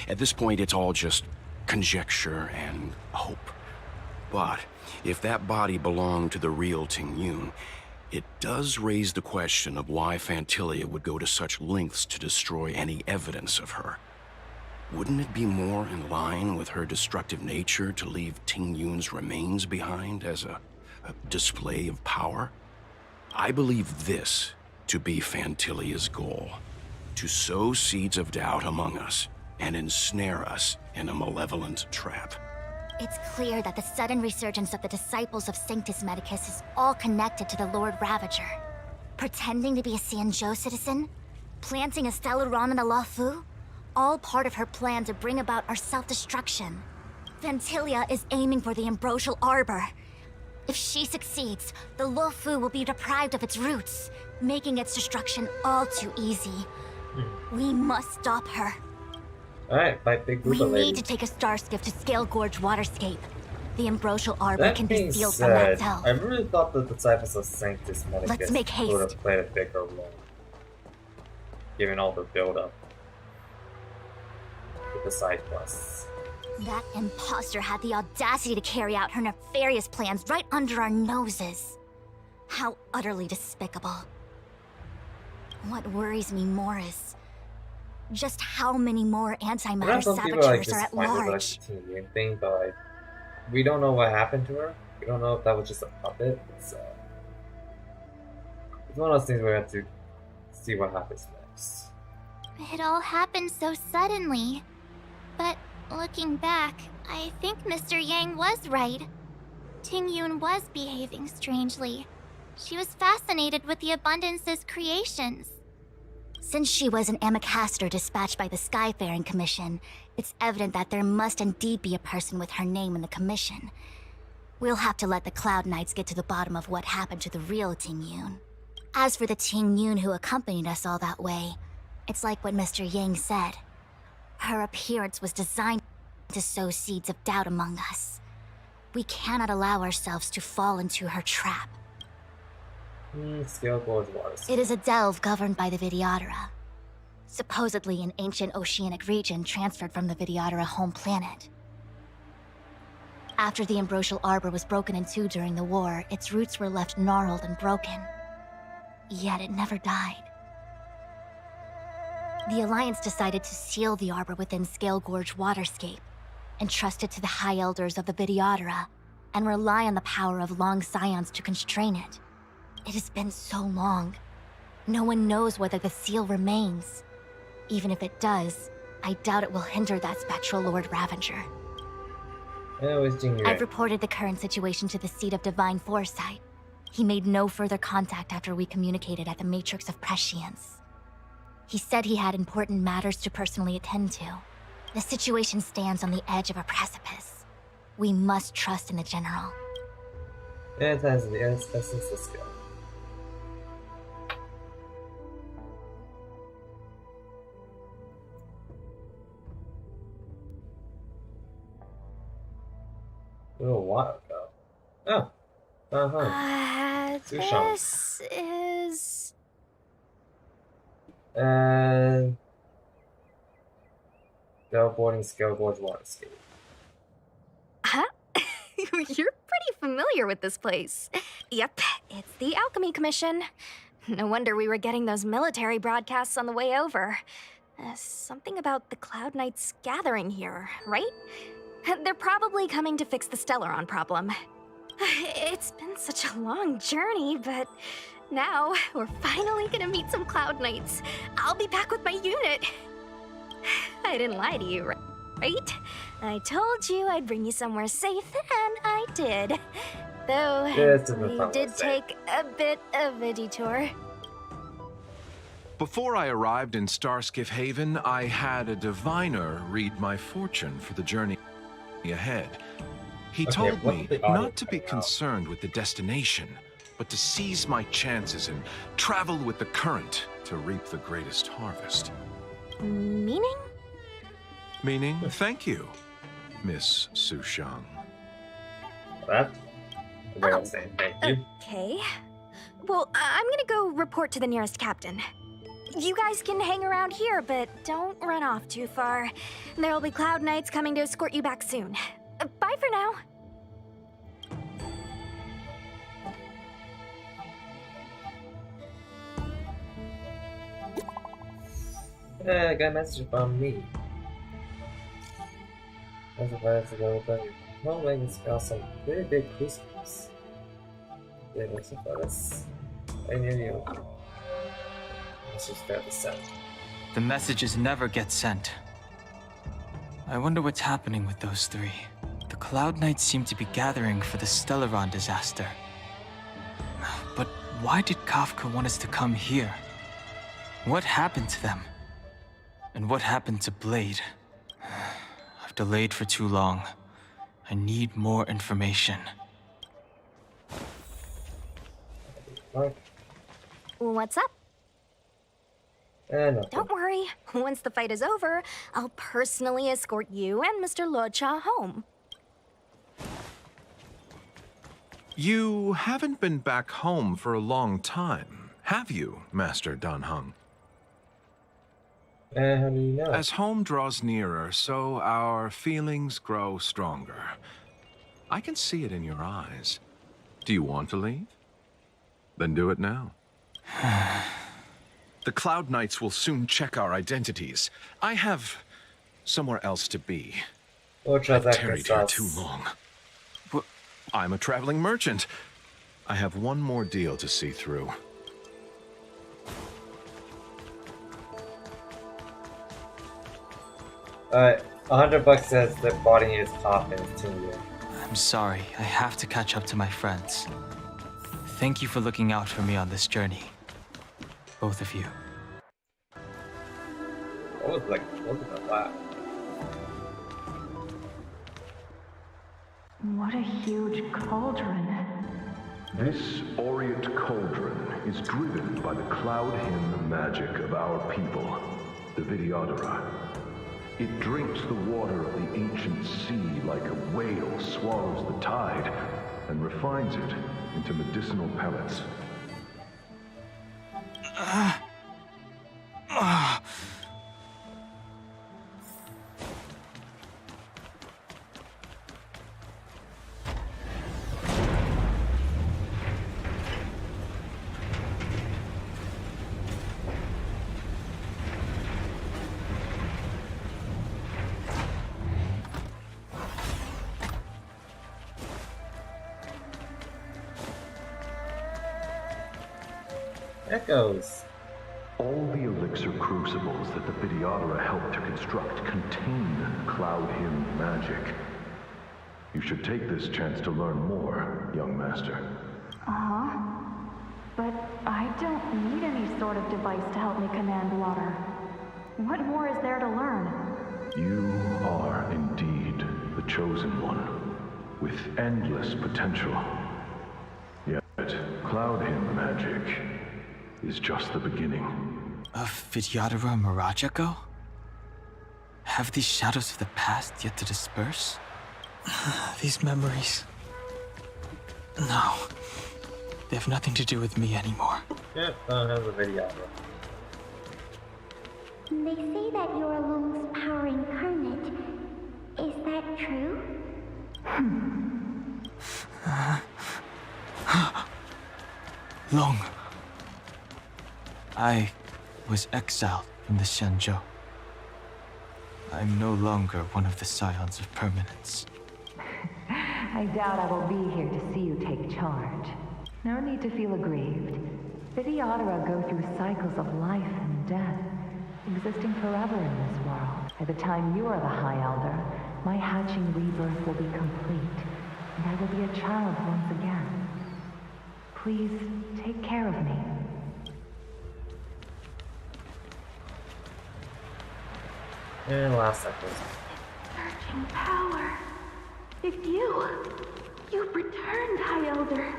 At this point, it's all just conjecture and hope. But if that body belonged to the real Ting Yun, it does raise the question of why Phantilia would go to such lengths to destroy any evidence of her. Wouldn't it be more in line with her destructive nature to leave Ting Yun's remains behind as a display of power? I believe this to be Phantilia's goal: to sow seeds of doubt among us and ensnare us in a malevolent trap. It's clear that the sudden resurgence of the disciples of Sanctus Medicus is all connected to the Lord Ravager. Pretending to be a Xianzhou citizen? Planting a Stellaron in the Luofu? All part of her plan to bring about our self-destruction. Phantilia is aiming for the Ambrosial Arbor. If she succeeds, the Luofu will be deprived of its roots, making its destruction all too easy. We must stop her. Alright, fight Big We Booba need Lady. to take a Starskiff to Scale Gorge Waterscape. The Ambrosial Arbor That can be being sealed from that said, cell. I really thought the Disciples of Sanctus Medicus Let's make haste. would have played a bigger role, given all the build-up with the side quests. That imposter had the audacity to carry out her nefarious plans right under our noses. How utterly despicable. What worries me more is just how many more I know antimatter some people are like saboteurs are at disappointed with like, large. the Ting Yun thing, but like, we don't know what happened to her. We don't know if that was just a puppet. It's one of those things where we have to see what happens next. It all happened so suddenly. But looking back, I think Mr. Yang was right. Ting Yun was behaving strangely. She was fascinated with the Abundance's creations. Since she was an Amicastor dispatched by the Skyfaring Commission, it's evident that there must indeed be a person with her name in the commission. We'll have to let the Cloud Knights get to the bottom of what happened to the real Ting Yun. As for the Ting Yun who accompanied us all that way, it's like what Mr. Yang said. Her appearance was designed to sow seeds of doubt among us. We cannot allow ourselves to fall into her trap. Scale Gorge Waterscape. It is a delve governed by the Vidyadhara. Supposedly an ancient oceanic region transferred from the Vidyadhara home planet. After the Ambrosial Arbor was broken in two during the war, its roots were left gnarled and broken. Yet it never died. The Alliance decided to seal the Arbor within Scale Gorge Waterscape, entrust it to the High Elders of the Vidyadhara, and rely on the power of long scions to constrain it. It has been so long. No one knows whether the seal remains. Even if it does, I doubt it will hinder that spectral Lord Ravager. I've reported the current situation to the Seat of Divine Foresight. He made no further contact after we communicated at the Matrix of Prescience. He said he had important matters to personally attend to. The situation stands on the edge of a precipice. We must trust in the General. Yeah, it has the essence of skill. A little while ago. Oh. This is... And... Snowboarding Scale Gorge Waterscape. Huh? You're pretty familiar with this place. Yep, it's the Alchemy Commission. No wonder we were getting those military broadcasts on the way over. Something about the Cloud Knights gathering here, right? They're probably coming to fix the Stellaron problem. It's been such a long journey, but now we're finally gonna meet some Cloud Knights. I'll be back with my unit. I didn't lie to you, right? I told you I'd bring you somewhere safe, and I did. Though we did take a bit of a detour. Before I arrived in Starskiff Haven, I had a diviner read my fortune for the journey ahead. He told me not to be concerned with the destination, but to seize my chances and travel with the current to reap the greatest harvest. Meaning? Meaning, thank you, Miss Sushang. That? They don't say thank you. Okay. Well, I'm gonna go report to the nearest captain. You guys can hang around here, but don't run off too far. There'll be Cloud Knights coming to escort you back soon. Bye for now. I got a message from me. As a advised to go with them. Well, I can spell some pretty big crystals. Yeah, what's up for this? I knew you. Let's just start the set. The messages never get sent. I wonder what's happening with those three. The Cloud Knights seem to be gathering for the Stellaron disaster. But why did Kafka want us to come here? What happened to them? And what happened to Blade? I've delayed for too long. I need more information. What's up? No. Don't worry. Once the fight is over, I'll personally escort you and Mr. Luocha home. You haven't been back home for a long time, have you, Master Dan Heng? How do you know? As home draws nearer, so our feelings grow stronger. I can see it in your eyes. Do you want to leave? Then do it now. The Cloud Knights will soon check our identities. I have somewhere else to be. I've tarried here too long. But I'm a traveling merchant. I have one more deal to see through. $100 says that body is coffin is 2 years. I'm sorry, I have to catch up to my friends. Thank you for looking out for me on this journey. Both of you. What was that? What a huge cauldron. This Aureate cauldron is driven by the Cloud Hymn magic of our people, the Vidyadhara. It drinks the water of the ancient sea like a whale swallows the tide, and refines it into medicinal pellets. Echoes. All the elixir crucibles that the Vidyadhara helped to construct contain Cloud Hymn magic. You should take this chance to learn more, young master. Uh-huh. But I don't need any sort of device to help me command water. What more is there to learn? You are indeed the chosen one, with endless potential. Yet, Cloud Hymn magic is just the beginning. Of Vidyadhara Mirajako? Have these shadows of the past yet to disperse? These memories... No. They have nothing to do with me anymore. Yeah, don't have a video. They say that you're Lung's power incarnate. Is that true? Long. I was exiled from the Xianzhou. I'm no longer one of the Scions of Permanence. I doubt I will be here to see you take charge. No need to feel aggrieved. Vidyadhara go through cycles of life and death, existing forever in this world. By the time you are the High Elder, my hatching rebirth will be complete, and I will be a child once again. Please take care of me. And last episode. Surging power. It's you. You've returned, High Elder.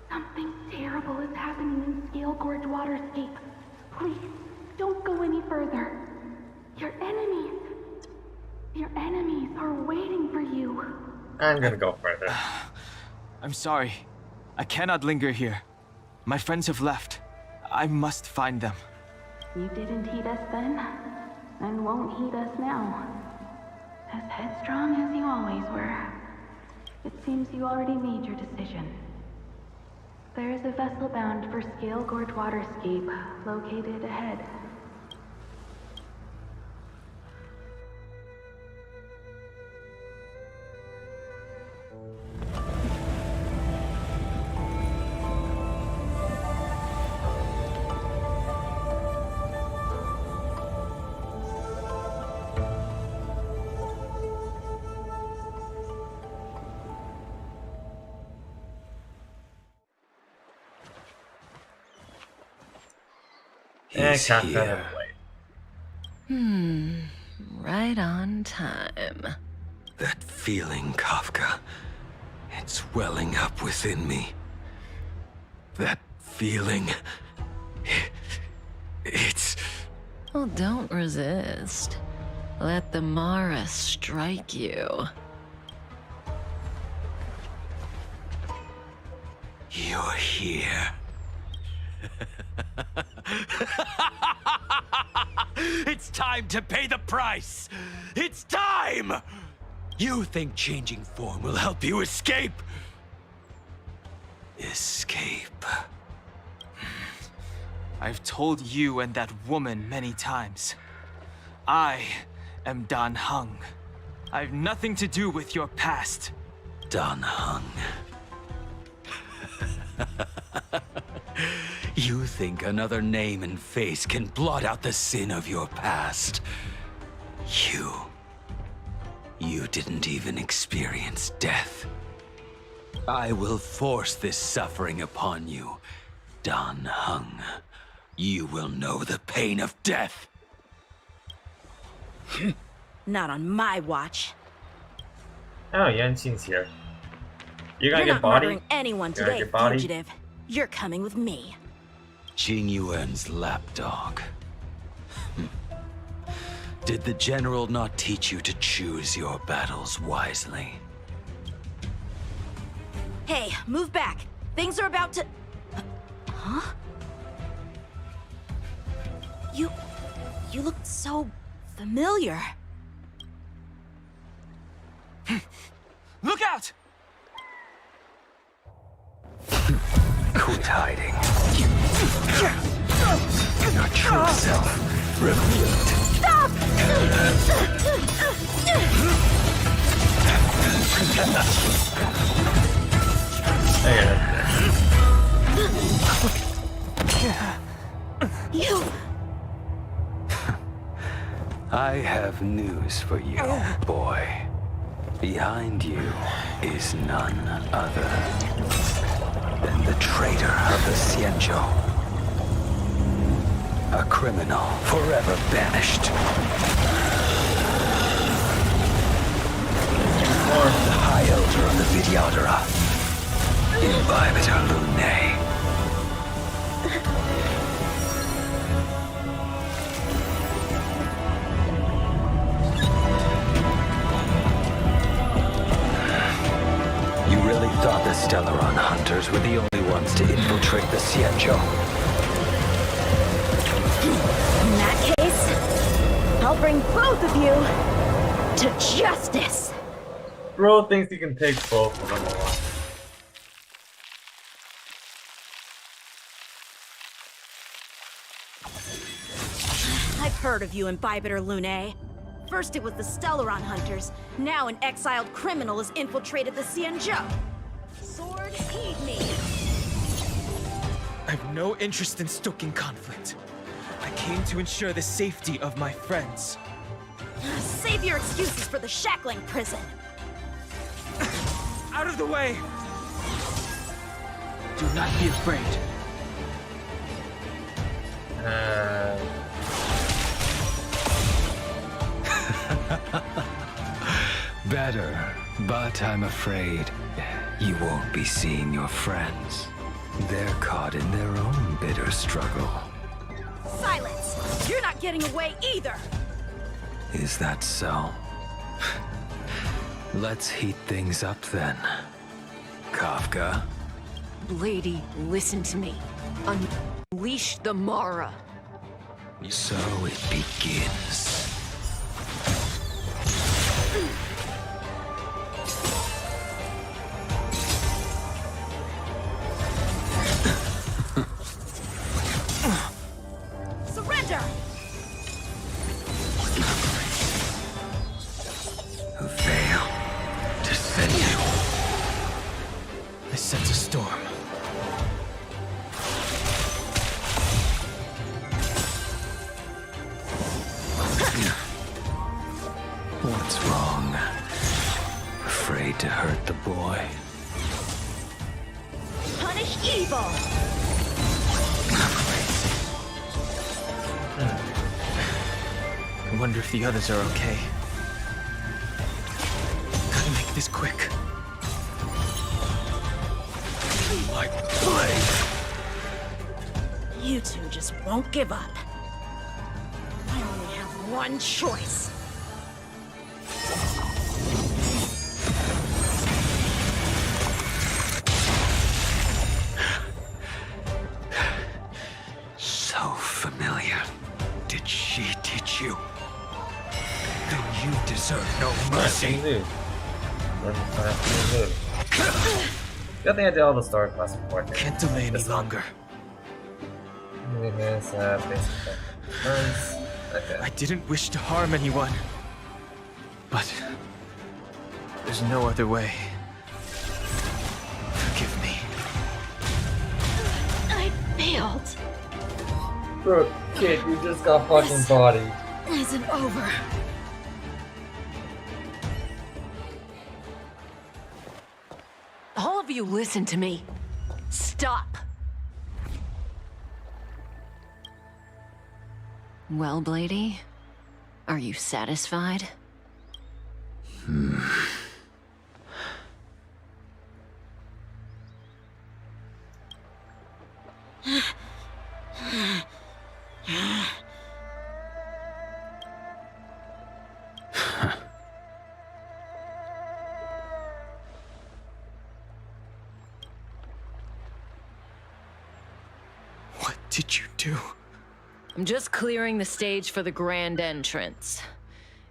Something terrible is happening in Scale Gorge Waterscape. Please, don't go any further. Your enemies, Your enemies are waiting for you. I'm gonna go further. I'm sorry. I cannot linger here. My friends have left. I must find them. You didn't heed us then, and won't heed us now. As headstrong as you always were, it seems you already made your decision. There is a vessel bound for Scale Gorge Waterscape, located ahead. He's here. Right on time. That feeling, Kafka. It's welling up within me. That feeling. It's... Well, don't resist. Let the Mara strike you. You're here. It's time to pay the price! It's time! You think changing form will help you escape? Escape. I've told you and that woman many times. I am Dan Heng. I've nothing to do with your past. Dan Heng. You think another name and face can blot out the sin of your past? You didn't even experience death. I will force this suffering upon you, Dan Heng. You will know the pain of death. Not on my watch. Oh, Yanqing's here. You gonna You're get not body? murdering anyone You gonna today, get body? fugitive. You're coming with me. Jing Yuan's lapdog. Did the General not teach you to choose your battles wisely? Hey, move back. Things are about to... Huh? You look so familiar. Look out! Quit hiding. Your true self revealed. Stop! You... I have news for you, boy. Behind you is none other than the traitor of the Xianzhou. A criminal forever banished. The High Elder of the Vidyadhara. Imbibitor Lunae. You really thought the Stellaron hunters were the only ones to infiltrate the Xianzhou? In that case, I'll bring both of you to justice. Bro thinks he can take both of them on. I've heard of you, Imbibitor Lunae. First it was the Stellaron hunters, now an exiled criminal has infiltrated the Xianzhou. Sword, heed me. I have no interest in stoking conflict. I came to ensure the safety of my friends. Save your excuses for the shackling prison. Out of the way! Do not be afraid. Better, but I'm afraid you won't be seeing your friends. They're caught in their own bitter struggle. Silence! You're not getting away either! Is that so? Let's heat things up then, Kafka. Lady, listen to me. Unleash the Mara. So it begins. Surrender! Veil. Descend you. I sense a storm. What's wrong? Afraid to hurt the boy? Punish evil! I wonder if the others are okay. Gotta make this quick. My blade! You two just won't give up. I only have one choice. So familiar. Did she teach you? Then you deserve no mercy. Good thing I did all the story quests before. Can't delay any longer. I didn't wish to harm anyone. But there's no other way. Forgive me. I failed. Bro, kid, you just got fucking bodied. Isn't over. All of you listen to me. Stop. Well, Blady, are you satisfied? What did you do? I'm just clearing the stage for the grand entrance.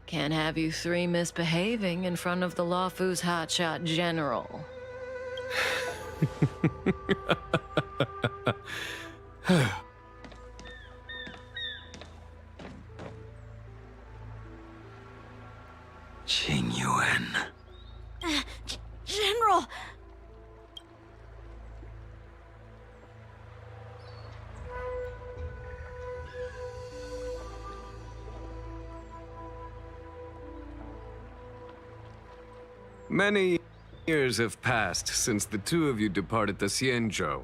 Can't have you three misbehaving in front of the Lawfu's hotshot general. Qing Yuan. General! Many years have passed since the two of you departed the Xianzhou,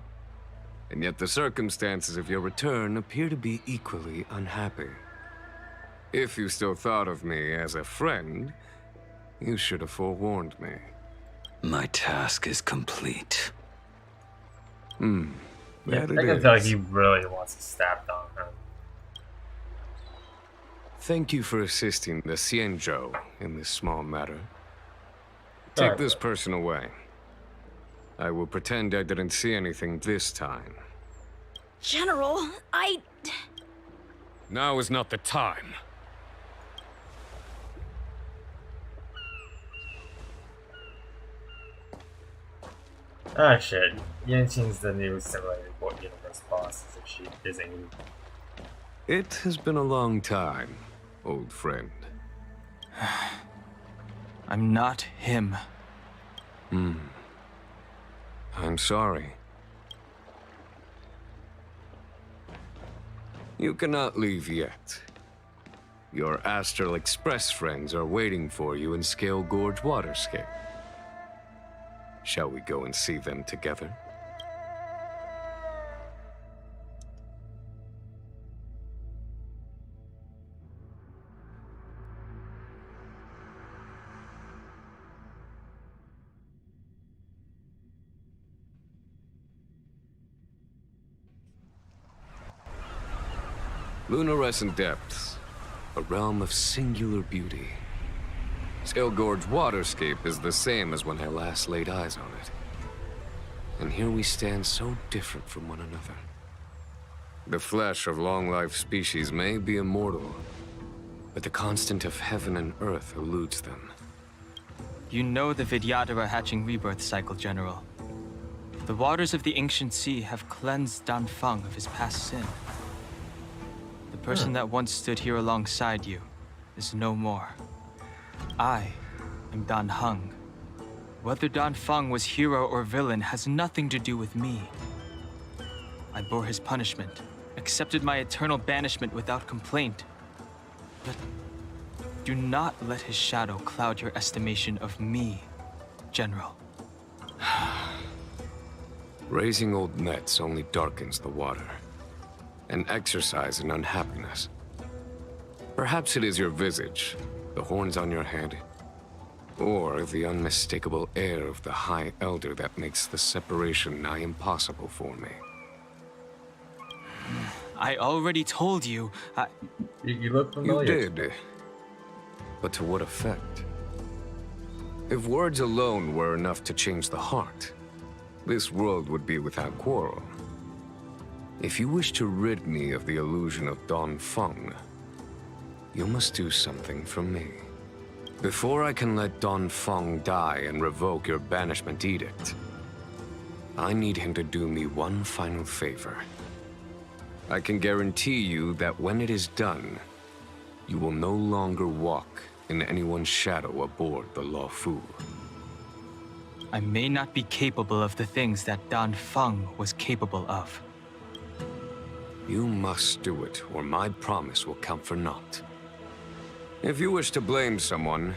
and yet the circumstances of your return appear to be equally unhappy. If you still thought of me as a friend, you should have forewarned me. My task is complete. Yeah, That I it can tell is. he really wants to stab on him. Thank you for assisting the Xianzhou in this small matter. Take this person away. I will pretend I didn't see anything this time. General, Now is not the time. Ah shit, Yanqing's the new simulated universe boss, as if she isn't. It has been a long time, old friend. I'm not him. I'm sorry. You cannot leave yet. Your Astral Express friends are waiting for you in Scale Gorge Waterscape. Shall we go and see them together? Lunarescent Depths, a realm of singular beauty. Skelgord's waterscape is the same as when I last laid eyes on it. And here we stand so different from one another. The flesh of long-life species may be immortal, but the constant of heaven and earth eludes them. You know the Vidyadhara hatching rebirth cycle, General. The waters of the ancient sea have cleansed Dan Feng of his past sin. The person that once stood here alongside you is no more. I am Dan Heng. Whether Dan Feng was hero or villain has nothing to do with me. I bore his punishment, accepted my eternal banishment without complaint. But do not let his shadow cloud your estimation of me, General. Raising old nets only darkens the water, an exercise in unhappiness. Perhaps it is your visage, the horns on your head, or the unmistakable air of the High Elder that makes the separation nigh impossible for me. I already told you, You look familiar. You did. But to what effect? If words alone were enough to change the heart, this world would be without quarrel. If you wish to rid me of the illusion of Dan Feng, you must do something for me. Before I can let Dan Feng die and revoke your banishment edict, I need him to do me one final favor. I can guarantee you that when it is done, you will no longer walk in anyone's shadow aboard the Luofu. I may not be capable of the things that Dan Feng was capable of. You must do it, or my promise will count for naught. If you wish to blame someone,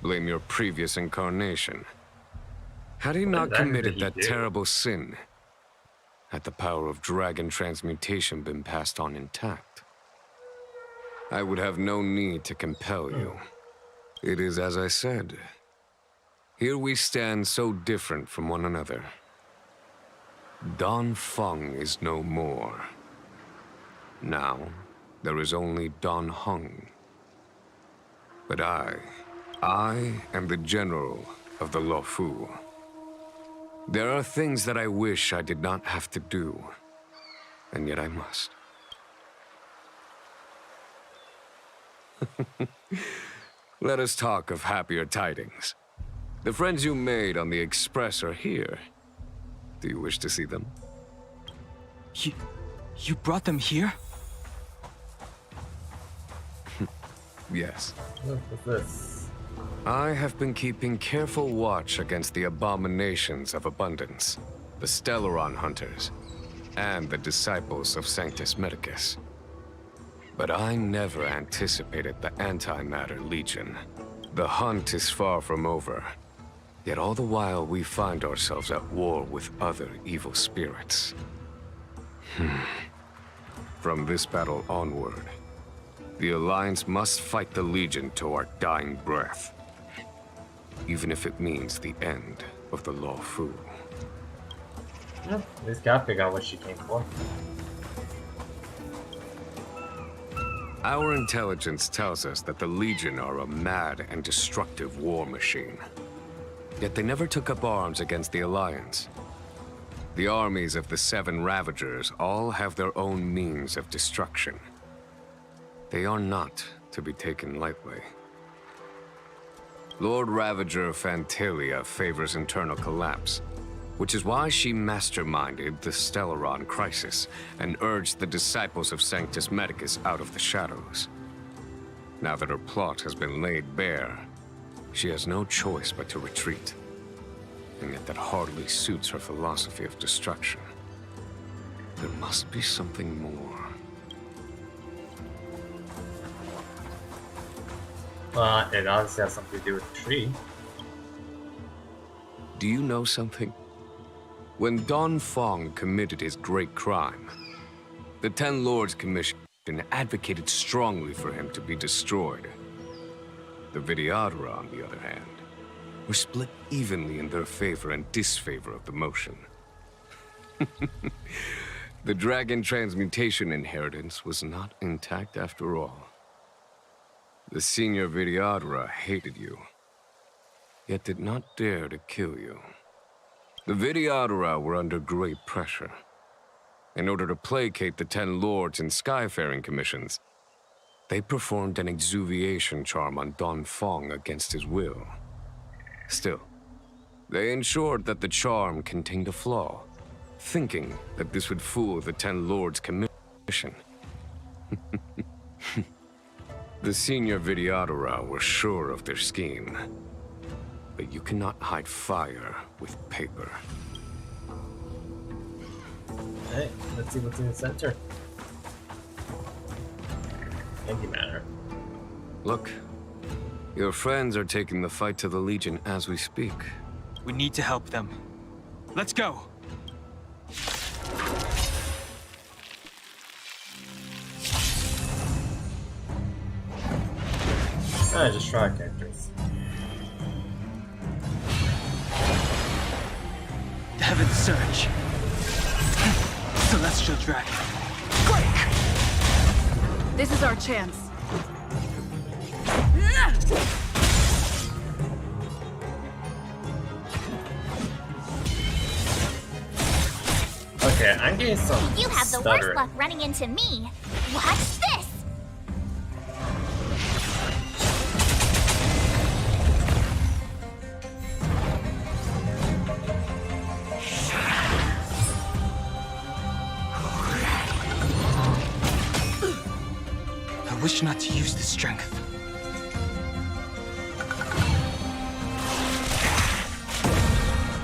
blame your previous incarnation. Had he not committed that terrible sin, had the power of dragon transmutation been passed on intact, I would have no need to compel you. It is as I said. Here we stand so different from one another. Dan Feng is no more. Now, there is only Dan Heng. But I am the general of the Luofu. There are things that I wish I did not have to do, and yet I must. Let us talk of happier tidings. The friends you made on the Express are here. Do you wish to see them? You brought them here? Yes. Look at this. I have been keeping careful watch against the abominations of abundance, the Stellaron hunters, and the disciples of Sanctus Medicus. But I never anticipated the Antimatter Legion. The hunt is far from over, yet all the while we find ourselves at war with other evil spirits. From this battle onward, the Alliance must fight the Legion to our dying breath, even if it means the end of the Luofu. Yeah, at least gotta figure out what she came for. Our intelligence tells us that the Legion are a mad and destructive war machine. Yet they never took up arms against the Alliance. The armies of the Seven Ravagers all have their own means of destruction. They are not to be taken lightly. Lord Ravager Phantalia favors internal collapse, which is why she masterminded the Stellaron crisis and urged the disciples of Sanctus Medicus out of the shadows. Now that her plot has been laid bare, she has no choice but to retreat. And yet that hardly suits her philosophy of destruction. There must be something more. It obviously has something to do with the tree. Do you know something? When Dan Feng committed his great crime, the Ten Lords Commission advocated strongly for him to be destroyed. The Vidyadhara, on the other hand, were split evenly in their favor and disfavor of the motion. The dragon transmutation inheritance was not intact after all. The senior Vidyadhara hated you, yet did not dare to kill you. The Vidyadhara were under great pressure. In order to placate the 10 lords and skyfaring commissions, they performed an exuviation charm on Don Fong against his will. Still, they ensured that the charm contained a flaw, thinking that this would fool the 10 lords' commission. The senior Vidyadhara were sure of their scheme. But you cannot hide fire with paper. Hey, let's see what's in the center. Antimatter. Look, your friends are taking the fight to the Legion as we speak. We need to help them. Let's go! Just try characters. Heaven's Surge. Celestial Dragon. This is our chance. Okay, I'm getting some You have the stuttering. worst luck running into me. Watch this! I wish not to use the strength.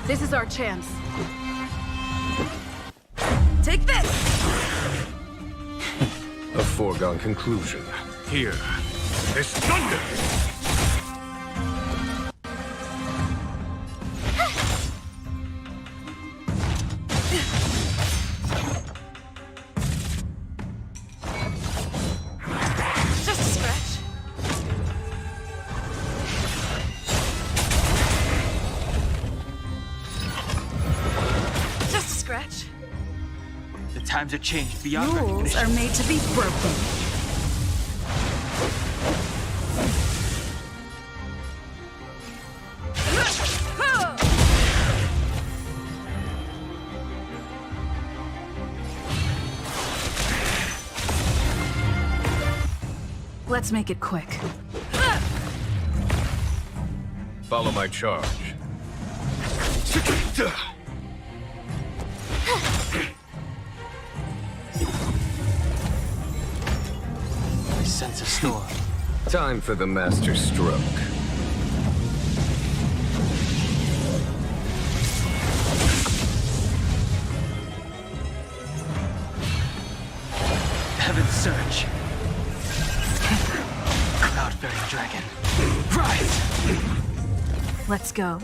This is our chance. Take this! A foregone conclusion. Here is thunder! Just a scratch. Just a scratch. The times have changed beyond Rules are recognition. made to be broken. Let's make it quick. Follow my charge. I sense a storm. Time for the master stroke. Heaven's Surge. Cloud-bearing dragon. Rise! Let's go.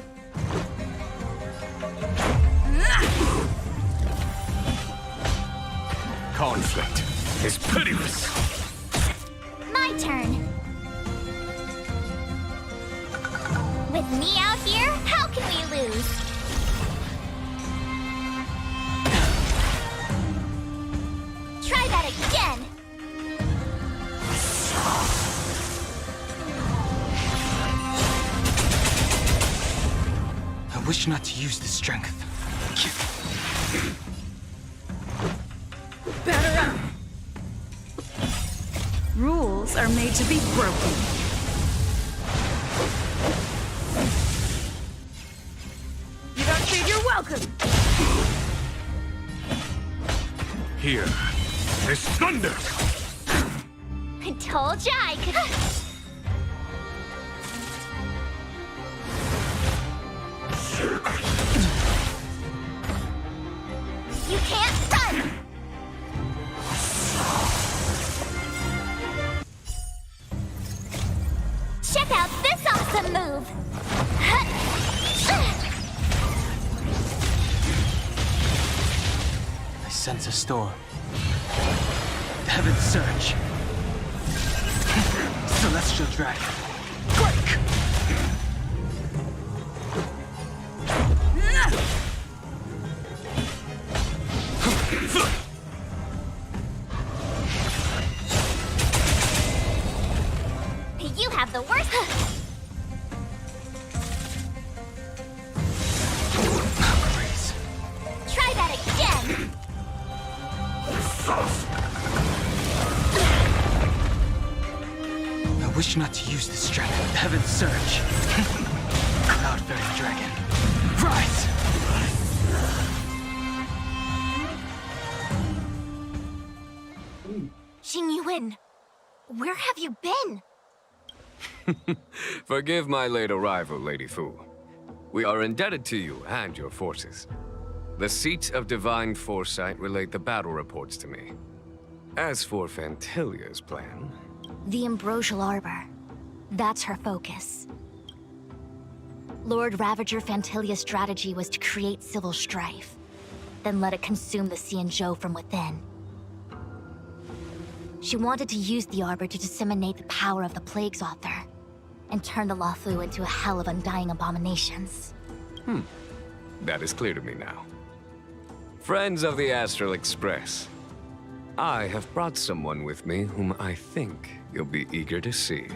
Conflict is pitiless. My turn. With me out here, how can we lose? Try that again. I wish not to use the strength. Batter up! Rules are made to be broken. You don't think you're welcome! Here is thunder! I told ya I could. You can't run! Check out this awesome move! I sense a storm. Heaven's Surge. Celestial Dragon. Quake! You have the worst. wish not to use the strength of Heaven's Surge. Cloud-bearing dragon, rise! Xing Yuan, where have you been? Forgive my late arrival, Lady Fu. We are indebted to you and your forces. The Seat of Divine Foresight relayed the battle reports to me. As for Fantilia's plan... The Ambrosial Arbor. That's her focus. Lord Ravager Fantilia's strategy was to create civil strife, then let it consume the Xianzhou from within. She wanted to use the Arbor to disseminate the power of the Plague's author, and turn the Luofu into a hell of undying abominations. That is clear to me now. Friends of the Astral Express, I have brought someone with me whom I think you'll be eager to see.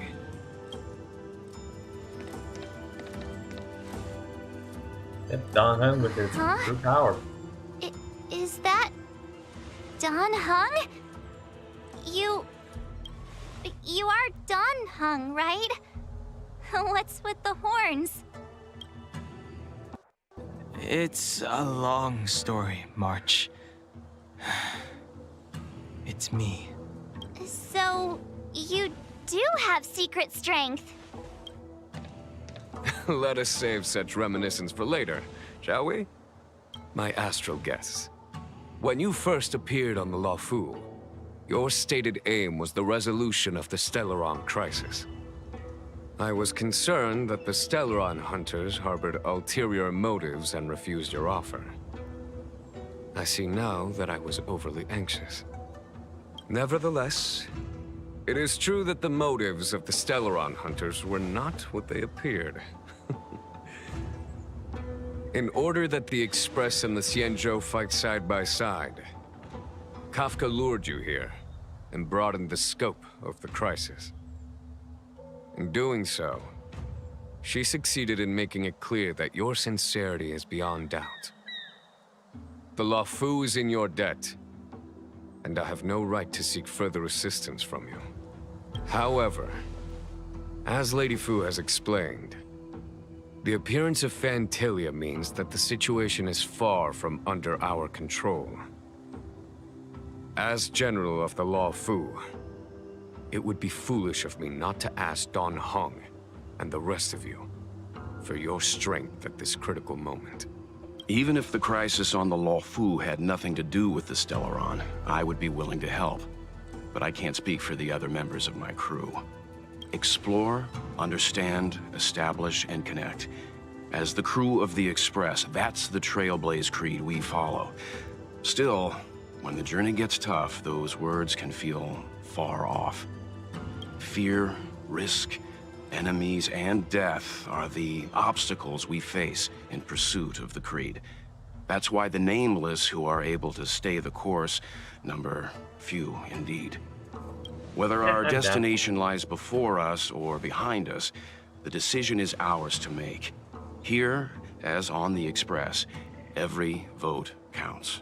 Dan Heng with his true power. Is that... Dan Heng? You are Dan Heng, right? What's with the horns? It's a long story, March. It's me. So, you do have secret strength. Let us save such reminiscence for later, shall we? My astral guests. When you first appeared on the Luofu, your stated aim was the resolution of the Stellaron crisis. I was concerned that the Stellaron hunters harbored ulterior motives and refused your offer. I see now that I was overly anxious. Nevertheless, it is true that the motives of the Stellaron hunters were not what they appeared. In order that the Express and the Xianzhou fight side by side, Kafka lured you here and broadened the scope of the crisis. In doing so, she succeeded in making it clear that your sincerity is beyond doubt. The Luofu is in your debt, and I have no right to seek further assistance from you. However, as Lady Fu has explained, the appearance of Fantilia means that the situation is far from under our control. As General of the Luofu, it would be foolish of me not to ask Dan Heng and the rest of you for your strength at this critical moment. Even if the crisis on the Luofu had nothing to do with the Stellaron, I would be willing to help. But I can't speak for the other members of my crew. Explore, understand, establish, and connect. As the crew of the Express, that's the Trailblaze creed we follow. Still, when the journey gets tough, those words can feel far off. Fear, risk, enemies, and death are the obstacles we face in pursuit of the creed. That's why the nameless who are able to stay the course number few indeed. Whether our destination lies before us or behind us, the decision is ours to make. Here, as on the Express, every vote counts.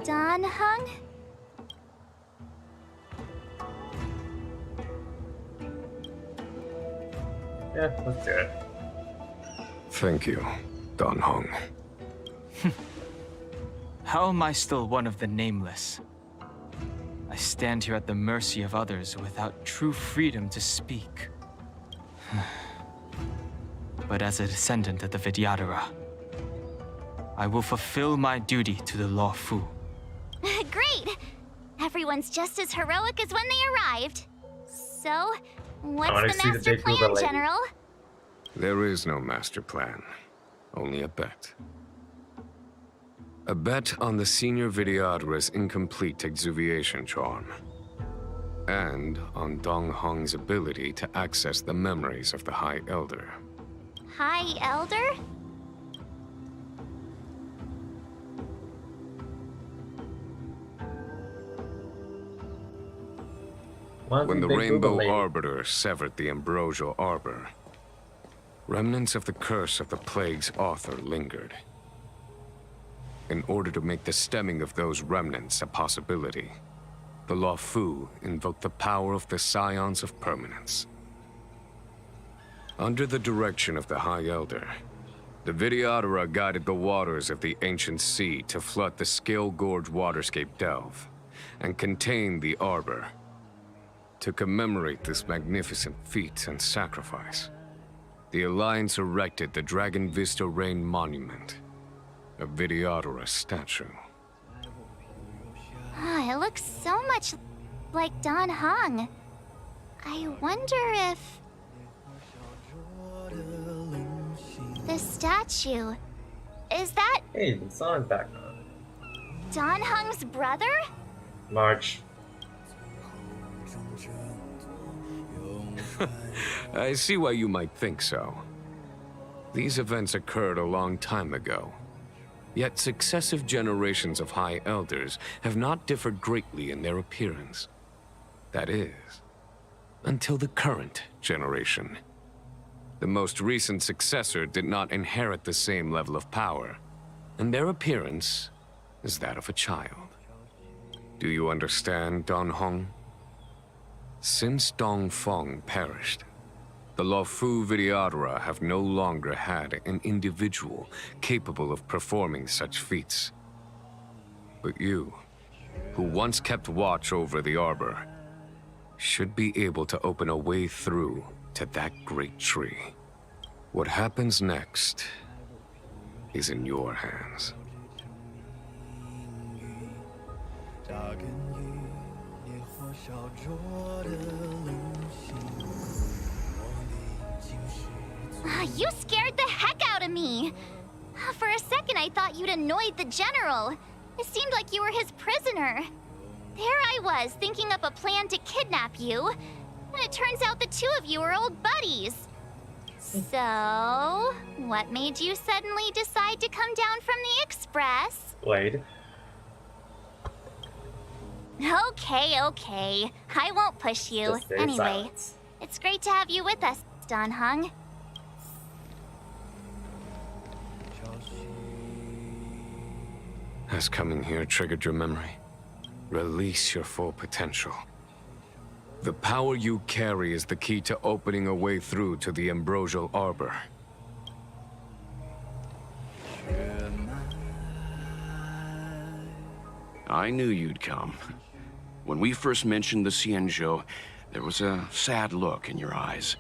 Dan Heng? Yeah, let's do it. Thank you, Dan Heng. How am I still one of the nameless? I stand here at the mercy of others without true freedom to speak. But as a descendant of the Vidyadhara, I will fulfill my duty to the Luofu. Great! Everyone's just as heroic as when they arrived. So, what's the master plan, General? There is no master plan, only a bet. A bet on the Senior Vidyadhara's incomplete exuviation charm. And on Dan Heng's ability to access the memories of the High Elder. High Elder? When the Rainbow Arbiter severed the Ambrosial Arbor, remnants of the curse of the Plague's author lingered. in order to make the stemming of those remnants a possibility, the Luofu invoked the power of the Scions of Permanence. Under the direction of the High Elder, the Vidyadhara guided the waters of the ancient sea to flood the Scale Gorge waterscape delve and contain the Arbor. To commemorate this magnificent feat and sacrifice, the Alliance erected the Dragon Vista Rain Monument, a Vidyadhara statue. Ah, it looks so much like Dan Heng. I wonder if... the statue... is that Hey, the song back on. Dan Heng's brother? March. I see why you might think so. These events occurred a long time ago. Yet successive generations of High Elders have not differed greatly in their appearance. That is, until the current generation. The most recent successor did not inherit the same level of power, and their appearance is that of a child. Do you understand, Dan Heng? Since Dong Feng perished, the Luofu Vidyadhara have no longer had an individual capable of performing such feats. But you, who once kept watch over the Arbor, should be able to open a way through to that great tree. What happens next is in your hands. You scared the heck out of me! For a second I thought you'd annoyed the general. It seemed like you were his prisoner. There I was, thinking up a plan to kidnap you, and it turns out the two of you are old buddies. So, what made you suddenly decide to come down from the Express? Wade. Okay, okay. I won't push you. Just stay Anyway, silent. it's great to have you with us, Dan Heng. Has coming here triggered your memory? Release your full potential. The power you carry is the key to opening a way through to the Ambrosial Arbor. I knew you'd come. When we first mentioned the Xianzhou, there was a sad look in your eyes.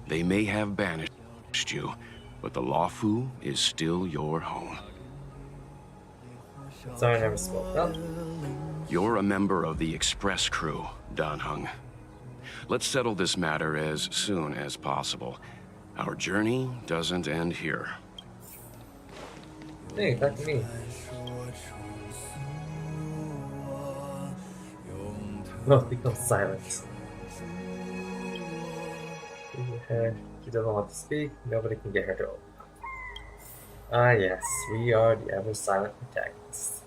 They may have banished you, but the Luofu is still your home. Sorry I never spoke up. You're a member of the Express crew, Dan Heng. Let's settle this matter as soon as possible. Our journey doesn't end here. Hey, back to me. No, become silent. She doesn't want to speak. Nobody can get her to open. Ah yes, we are the ever silent protagonists.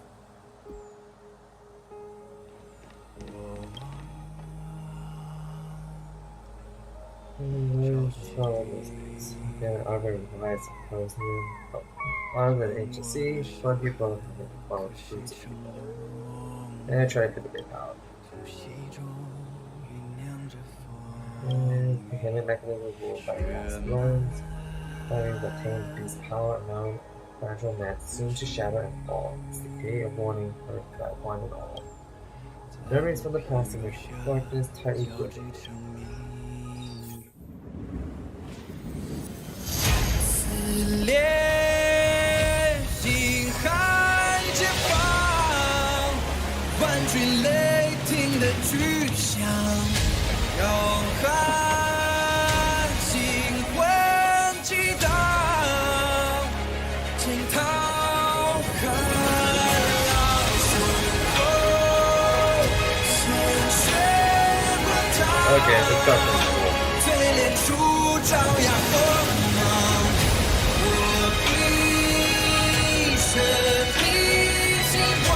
Yeah, Arbor provides proposed new other than agency, some people have followed shoots. And I tried to be big out. And the handling mechanism ruled by past ones. Having obtained beast power now fragile net soon to shatter and fall. It's the day of warning for one and all. Memories from the past and darkness tightly gripped. Okay, let's go. 淬炼出朝阳锋芒，我一生披星光，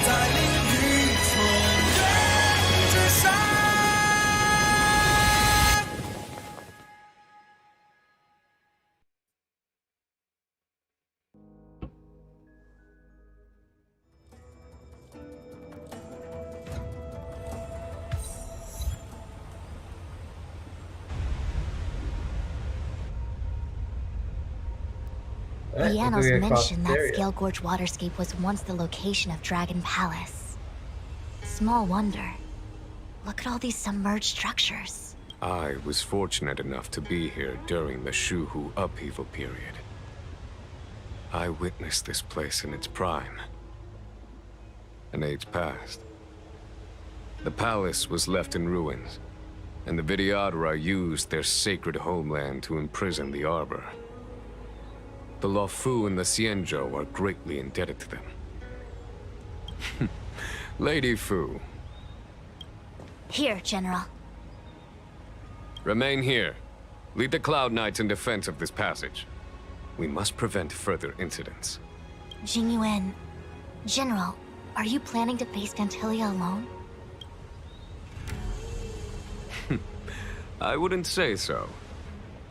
在凌云重任之上。Lianos moving across mentioned the that area. Scale Gorge Waterscape was once the location of Dragon Palace. Small wonder. Look at all these submerged structures. I was fortunate enough to be here during the Shuhu upheaval period. I witnessed this place in its prime. An age passed. The palace was left in ruins, and the Vidyadhara used their sacred homeland to imprison the Arbor. The Luofu and the Xianzhou are greatly indebted to them. Lady Fu, Here, General. remain here. Lead the Cloud Knights in defense of this passage. We must prevent further incidents. Jingyuan. General, are you planning to face Dantilia alone? I wouldn't say so.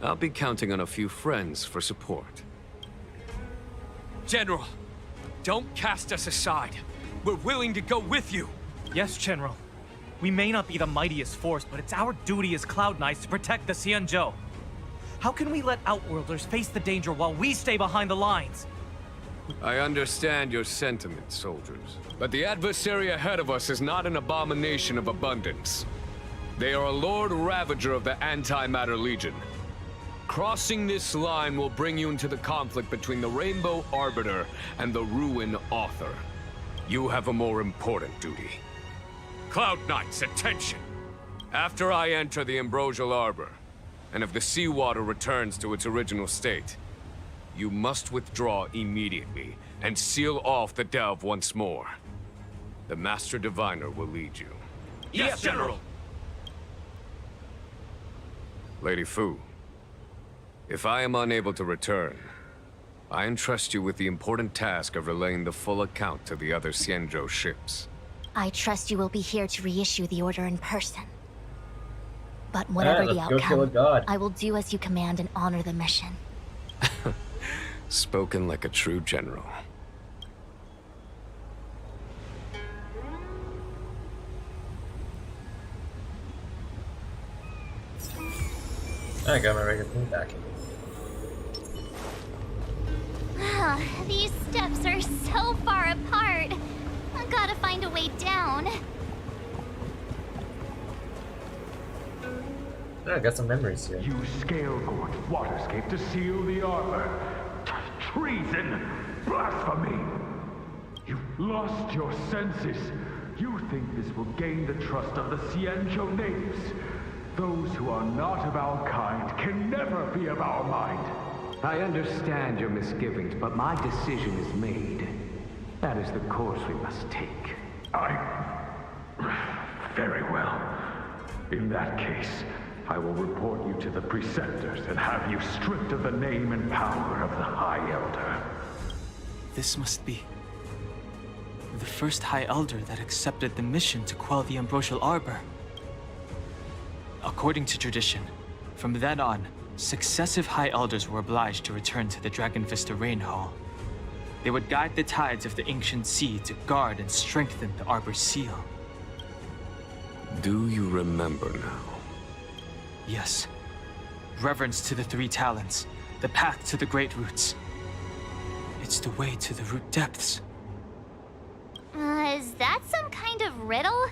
I'll be counting on a few friends for support. General, don't cast us aside. We're willing to go with you. Yes, General. We may not be the mightiest force, but it's our duty as Cloud Knights to protect the Xianzhou. How can we let Outworlders face the danger while we stay behind the lines? I understand your sentiments, soldiers. But the adversary ahead of us is not an abomination of abundance. They are a Lord Ravager of the Antimatter Legion. Crossing this line will bring you into the conflict between the Rainbow Arbiter and the Ruin Author. You have a more important duty. Cloud Knights, attention! After I enter the Ambrosial Arbor, and if the seawater returns to its original state, you must withdraw immediately and seal off the delve once more. The Master Diviner will lead you. Yes, General! Lady Fu, if I am unable to return, I entrust you with the important task of relaying the full account to the other Xianzhou ships. I trust you will be here to reissue the order in person. But whatever the let's go kill a outcome, god. I will do as you command and honor the mission. Spoken like a true general. I got my regular thing back. These steps are so far apart. I gotta find a way down. I got some memories here. You Scale Gorge Waterscape to seal the arbor. Treason! Blasphemy! You've lost your senses. You think this will gain the trust of the Xianzhou natives. Those who are not of our kind can never be of our mind. I understand your misgivings, but my decision is made. That is the course we must take. Very well. In that case, I will report you to the Preceptors and have you stripped of the name and power of the High Elder. This must be the first High Elder that accepted the mission to quell the Ambrosial Arbor. According to tradition, from then on, successive High Elders were obliged to return to the Dragon Vista Rain Hall. They would guide the tides of the ancient sea to guard and strengthen the Arbor's seal. Do you remember now? Yes. Reverence to the Three Talents, the path to the Great Roots. It's the way to the root depths. Is that some kind of riddle?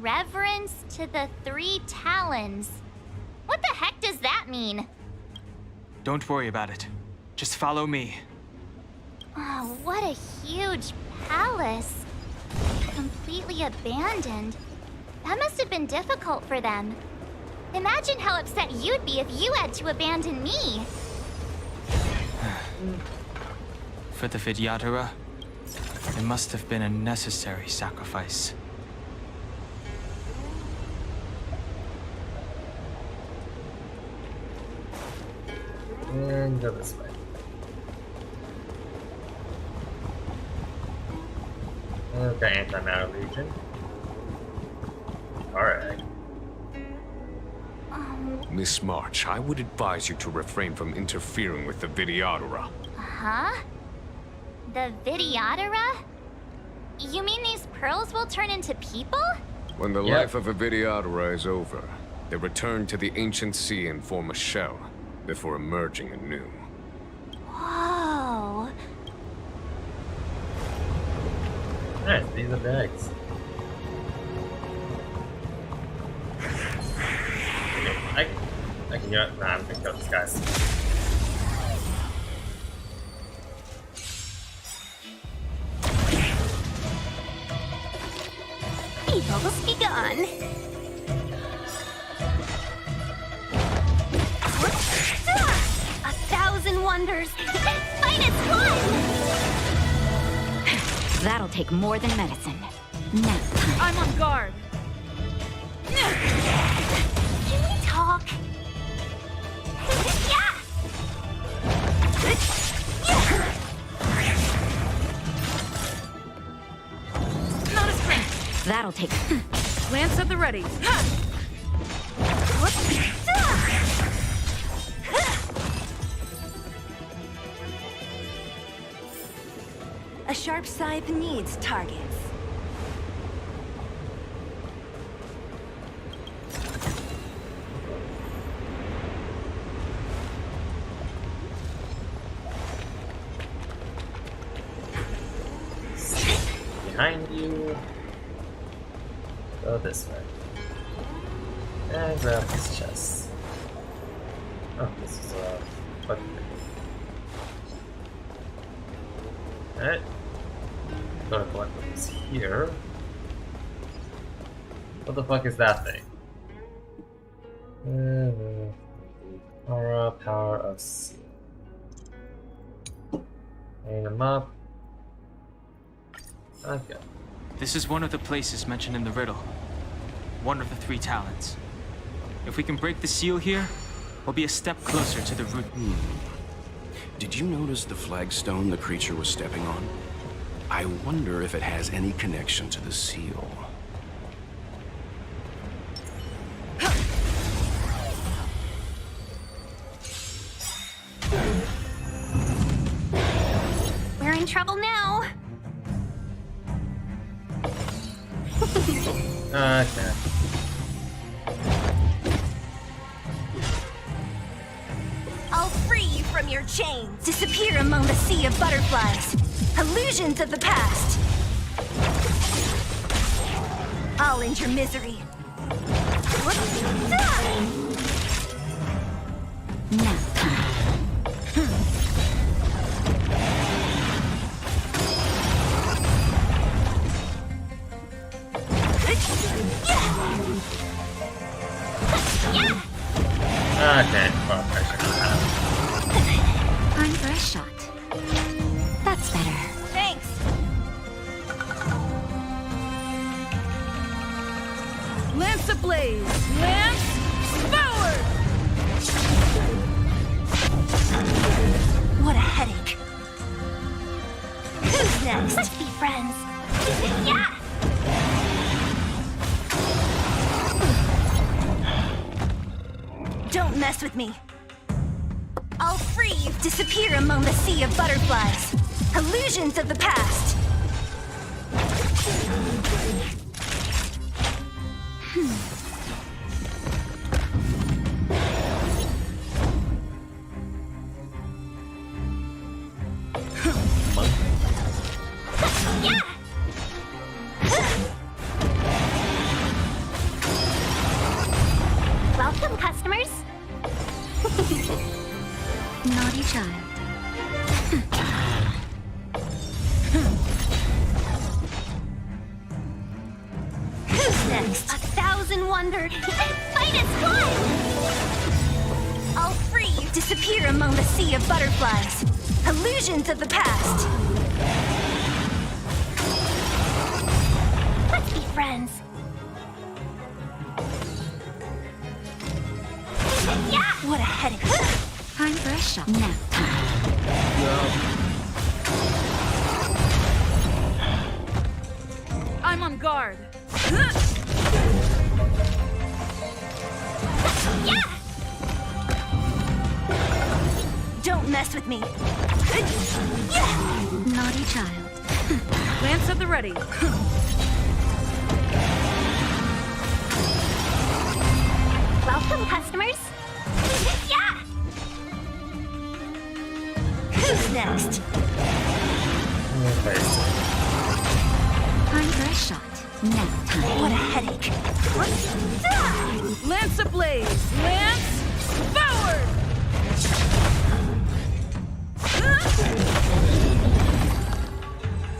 Reverence to the Three Talons. What the heck does that mean? Don't worry about it. Just follow me. Oh, what a huge palace. Completely abandoned. That must have been difficult for them. Imagine how upset you'd be if you had to abandon me. For the Vidyadhara, it must have been a necessary sacrifice. And go this way. Okay, Antimatter Legion. Alright. Miss March, I would advise you to refrain from interfering with the Vidyadhara. Huh? The Vidyadhara? You mean these pearls will turn into people? When the life of a Vidyadhara is over, they return to the ancient sea and form a shell before emerging anew. Whoa. Alright, these are the eggs. Okay, I can do it. Nah, I'm gonna kill these guys. Evils be gone. 1,000 wonders. Minus one. That'll take more than medicine. Nap time. I'm on guard. Can we talk? Yeah. Not a sprint. That'll take. Lance at the ready. A sharp scythe needs targets. Behind you. Go this way. And grab this chest. Oh, this is a button. Alright. Gotta collect this here. What the fuck is that thing? Aura, power of seal. Hang them up. Okay. This is one of the places mentioned in the riddle. One of the 3 talents. If we can break the seal here, we'll be a step closer to the root. Did you notice the flagstone the creature was stepping on? I wonder if it has any connection to the seal. We're in trouble now. Okay. I'll free you from your chains. Disappear among the sea of butterflies. Illusions of the past. I'll end your misery. Nap time. Okay, well, I should not have. Time for a shot. That's better. Thanks. Lance ablaze. Lance forward. What a headache. Who's next? Let's be friends. Yeah. Don't mess with me. I'll free you. Disappear among the sea of butterflies. Illusions of the past. Yeah. Welcome, customers. Naughty child. Who's next? 1,000 wondered. Minus one. I'll free you. Disappear among the sea of butterflies. Illusions of the past. Let's be friends. Yeah. What a headache. Time for a shot. Nap time. I'm on guard. Yeah. Don't mess with me. Yeah. Naughty child. Lance at the ready. Welcome, customers. Yeah. Who's next? time for a shot. Nap time. What a headache. Lance ablaze! Lance forward!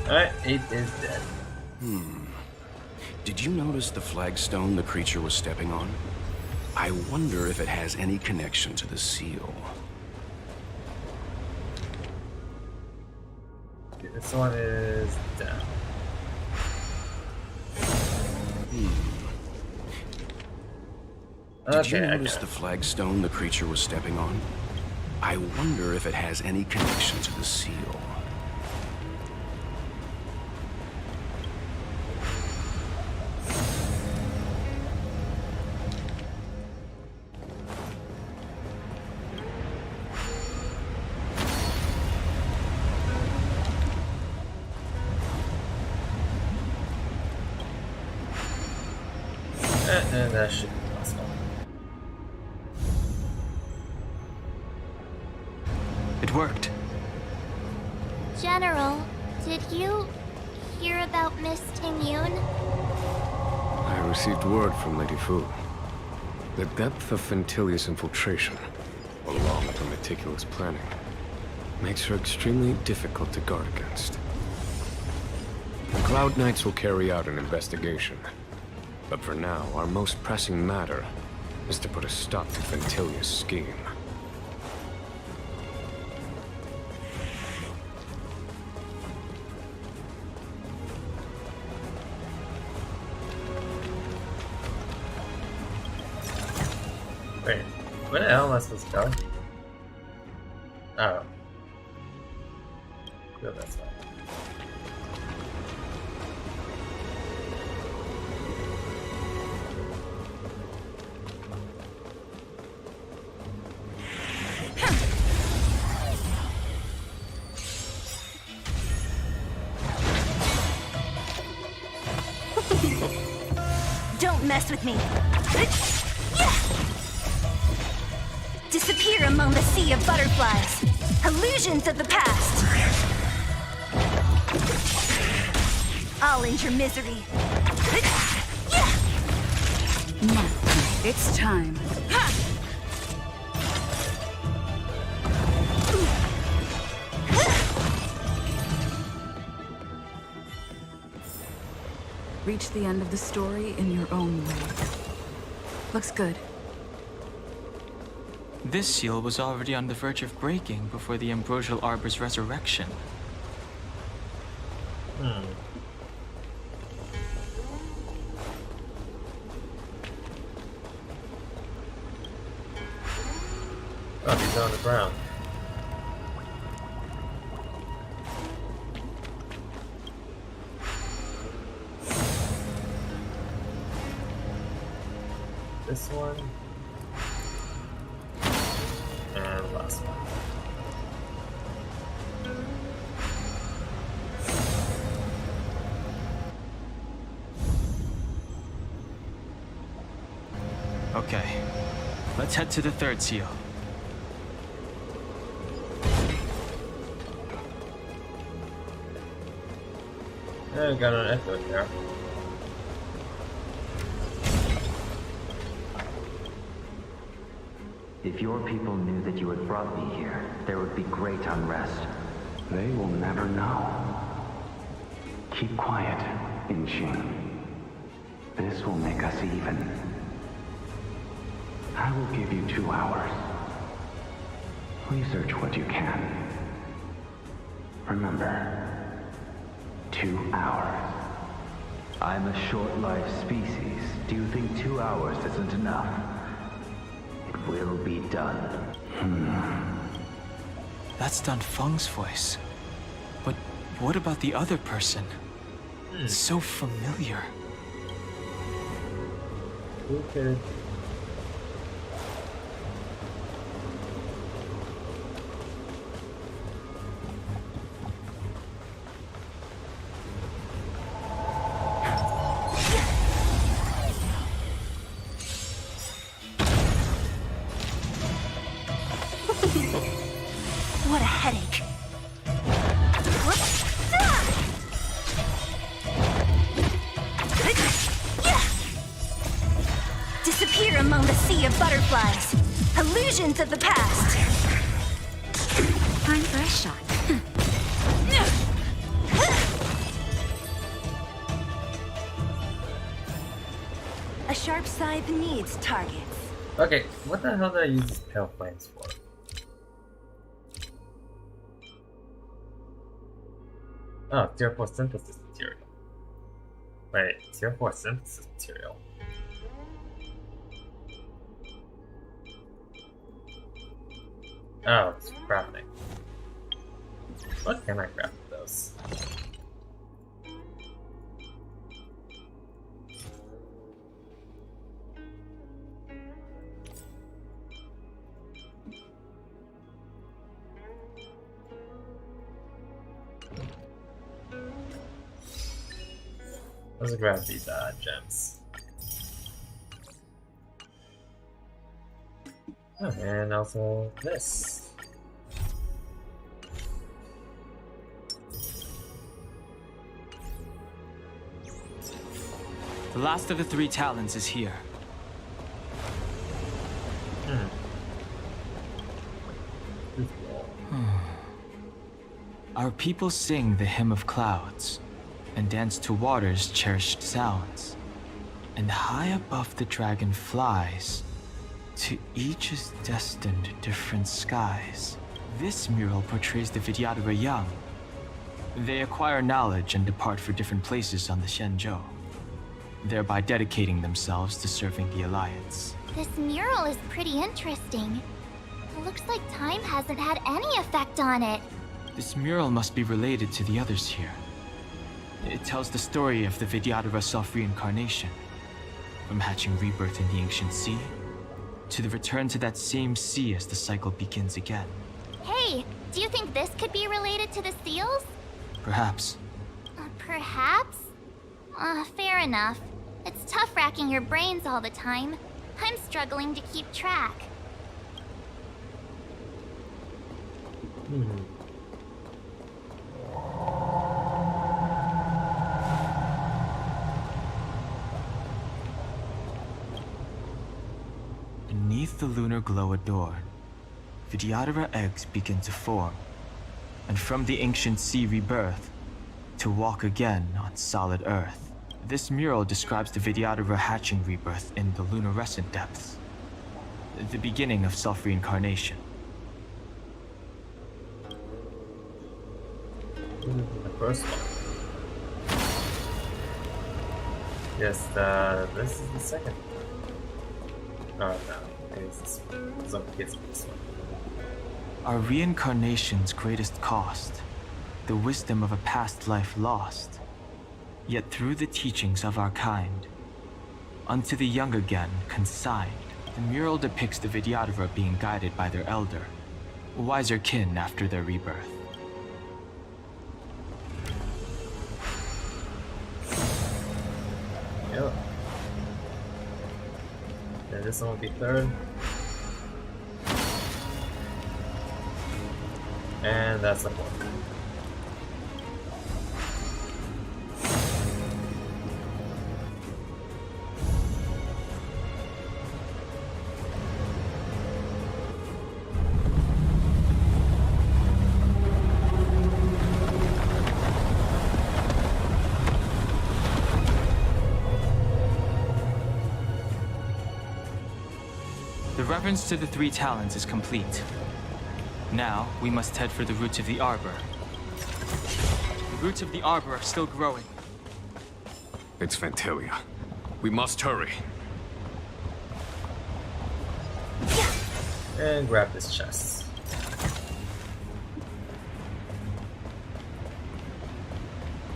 Alright, 8 is dead. Did you notice the flagstone the creature was stepping on? I wonder if it has any connection to the seal. Okay, this one is down. Did you notice the flagstone the creature was stepping on? I wonder if it has any connection to the seal. And that should be possible. It worked. General, did you hear about Miss Ting-Yun? I received word from Lady Fu. The depth of Ventilius' infiltration, along with her meticulous planning, makes her extremely difficult to guard against. The Cloud Knights will carry out an investigation. But for now, our most pressing matter is to put a stop to Ventilius' scheme. Wait, where the hell am I supposed to go? Oh. Go this way. Don't mess with me. Disappear among the sea of butterflies. Illusions of the past. I'll end your misery. Nap time. It's time. Reach the end of the story in your own way. Looks good. This seal was already on the verge of breaking before the Ambrosial Arbor's resurrection. Oh, he's on the ground. This one. And last one. Okay, let's head to the third seal. Yeah, got an echo there. If your people knew that you had brought me here, there would be great unrest. They will never know. Keep quiet, Inxing. This will make us even. I will give you 2 hours. Research what you can. Remember, 2 hours. I'm a short-lived species. Do you think 2 hours isn't enough? It will be done. That's Dan Feng's voice. But what about the other person? It's so familiar. Who could... What a headache. among the sea of butterflies. Illusions of the past. Time for a shot. A sharp scythe needs targets. Okay, what the hell did I use these pale flames for? Oh, tier 4 synthesis material. Wait, tier 4 synthesis material. Oh, it's crafting. What can I craft with those? Let's grab these gems. Oh, and also this. The last of the 3 talons is here. Our people sing the hymn of clouds and dance to water's cherished sounds. And high above the dragon flies, to each is destined different skies. This mural portrays the Vidyadhara young. They acquire knowledge and depart for different places on the Xianzhou, thereby dedicating themselves to serving the Alliance. This mural is pretty interesting. It looks like time hasn't had any effect on it. This mural must be related to the others here. It tells the story of the Vidyadhara self-reincarnation, from hatching rebirth in the ancient sea, to the return to that same sea as the cycle begins again. Hey, do you think this could be related to the seals? Perhaps. Perhaps? Fair enough. It's tough racking your brains all the time. I'm struggling to keep track. Beneath the lunar glow adorned, Vidyadhara eggs begin to form, and from the ancient sea rebirth, to walk again on solid earth. This mural describes the Vidyadhara hatching rebirth in the lunarescent depths, the beginning of self-reincarnation. The first one. Yes, this is the second. Oh no, it's this one. It's this one. Our reincarnation's greatest cost, the wisdom of a past life lost. Yet through the teachings of our kind, unto the young again consigned, the mural depicts the Vidyadhara being guided by their elder, wiser kin after their rebirth. Yep. And this one will be third. And that's the fourth. The reference to the 3 talons is complete. Now, we must head for the roots of the arbor. The roots of the arbor are still growing. It's Phantylia. We must hurry. And grab this chest.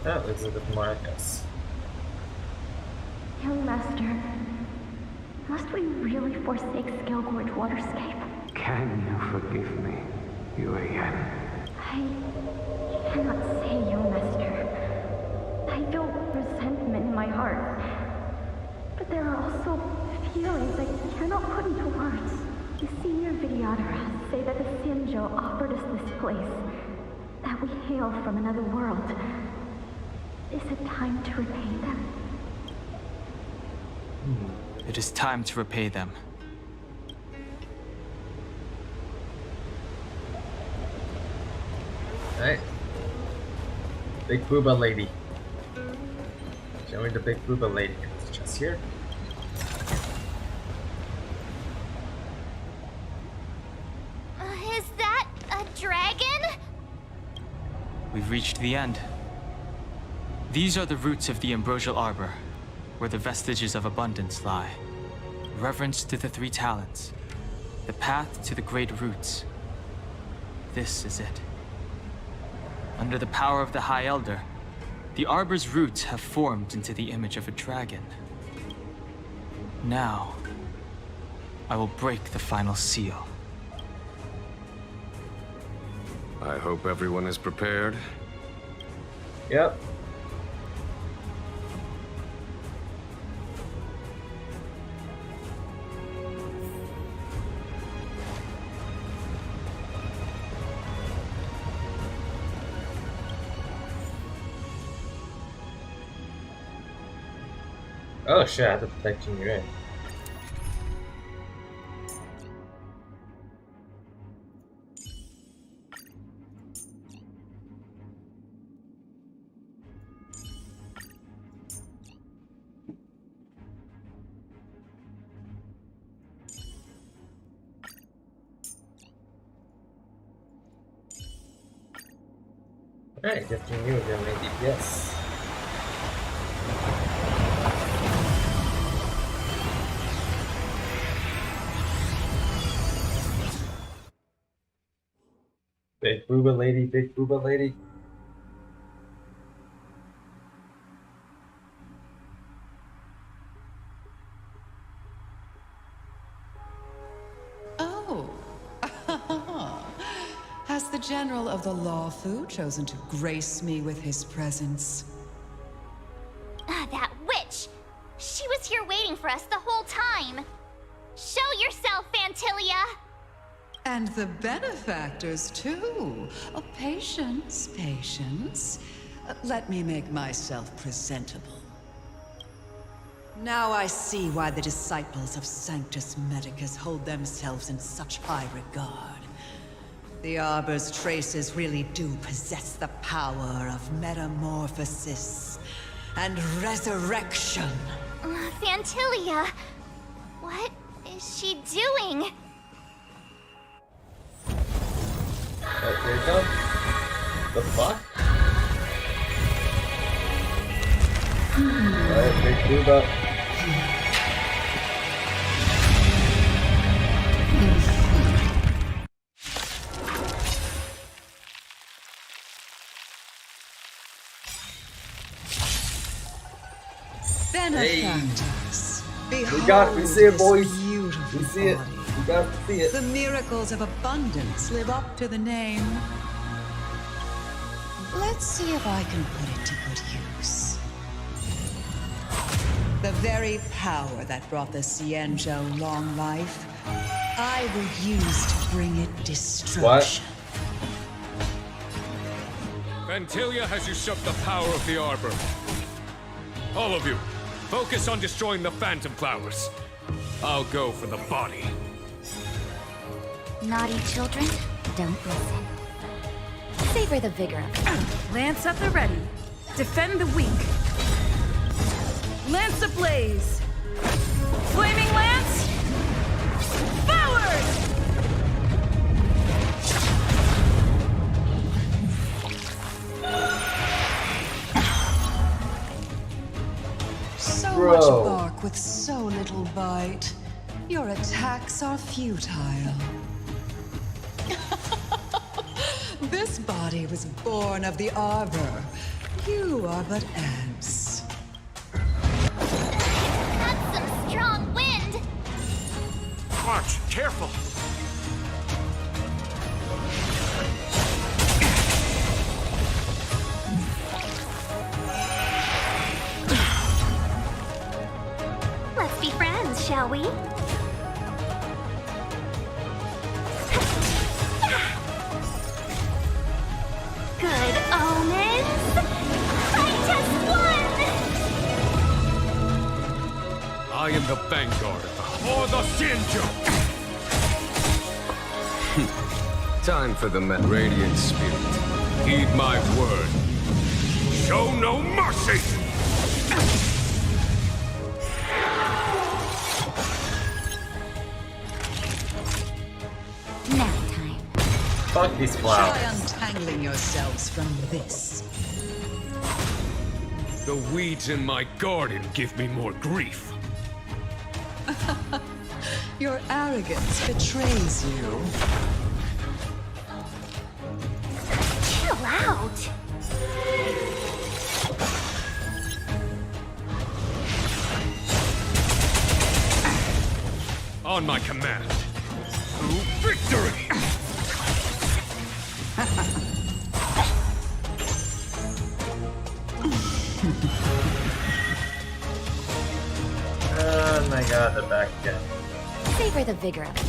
Oh, exhibit Marcus. Young Master, must we really forsake Scalgorge Waterscape? Can you forgive me, Yuan? I cannot say, Young Master. I feel resentment in my heart. But there are also feelings I cannot put into words. The senior Vidyadhara say that the Xianzhou offered us this place, that we hail from another world. Is it time to repay them? It is time to repay them. Alright. Big Booba Lady. Showing the Big Booba Lady. It's just here. Is that a dragon? We've reached the end. These are the roots of the Ambrosial Arbor, where the vestiges of abundance lie. Reverence to the three talents. The path to the great roots. This is it. Under the power of the High Elder, the Arbor's roots have formed into the image of a dragon. Now, I will break the final seal. I hope everyone is prepared. Yep. Oh shit, I have to protect Jin Yuan. Alright, get Jin Yuan gonna make DPS. Big Booba Lady, Big Booba Lady. Oh. Has the General of the Lawfu chosen to grace me with his presence? That witch! She was here waiting for us the whole time! Show yourself, Phantilia! And the benefactors, too. Oh, patience, patience. Let me make myself presentable. Now I see why the disciples of Sanctus Medicus hold themselves in such high regard. The Arbor's traces really do possess the power of metamorphosis and resurrection. Phantilia! What is she doing? Oh, here it comes. The fuck? Alright, Big Booba. Benefactors, We see it, boys. We see it. We got to see it. The miracles of abundance live up to the name. Let's see if I can put it to good use. The very power that brought the Xianzhou long life, I will use to bring it destruction. Phantilia has usurped the power of the Arbor. All of you, focus on destroying the Phantom Flowers. I'll go for the body. Naughty children, don't listen. Savor the vigor of it. Lance at the ready. Defend the weak. Lance ablaze. Flaming lance. Forward! So Bro. much bark with so little bite. Your attacks are futile. This body was born of the Arbor. You are but ants. That's some strong wind! Watch, careful! Let's be friends, shall we? Good omens! I just won! I am the vanguard of the Xianzhou. Time for the Radiant Spirit. Heed my word. Show no mercy! Nap time. Fuck these flowers. Try untangling yourselves from this. The weeds in my garden give me more grief. Your arrogance betrays you. Chill out. On my command. To victory! Oh my god, they're back again. Savor the vigor of it.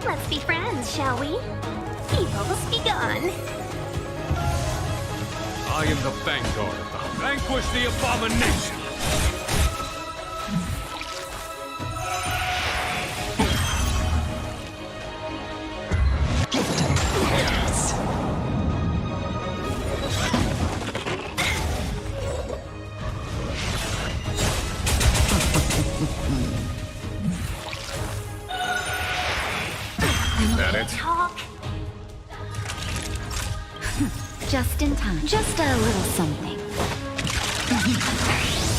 Let's be friends, shall we? Evils be gone. I am the vanguard. Vanquish the abomination! Is that it? Talk. Just in time. Just a little something.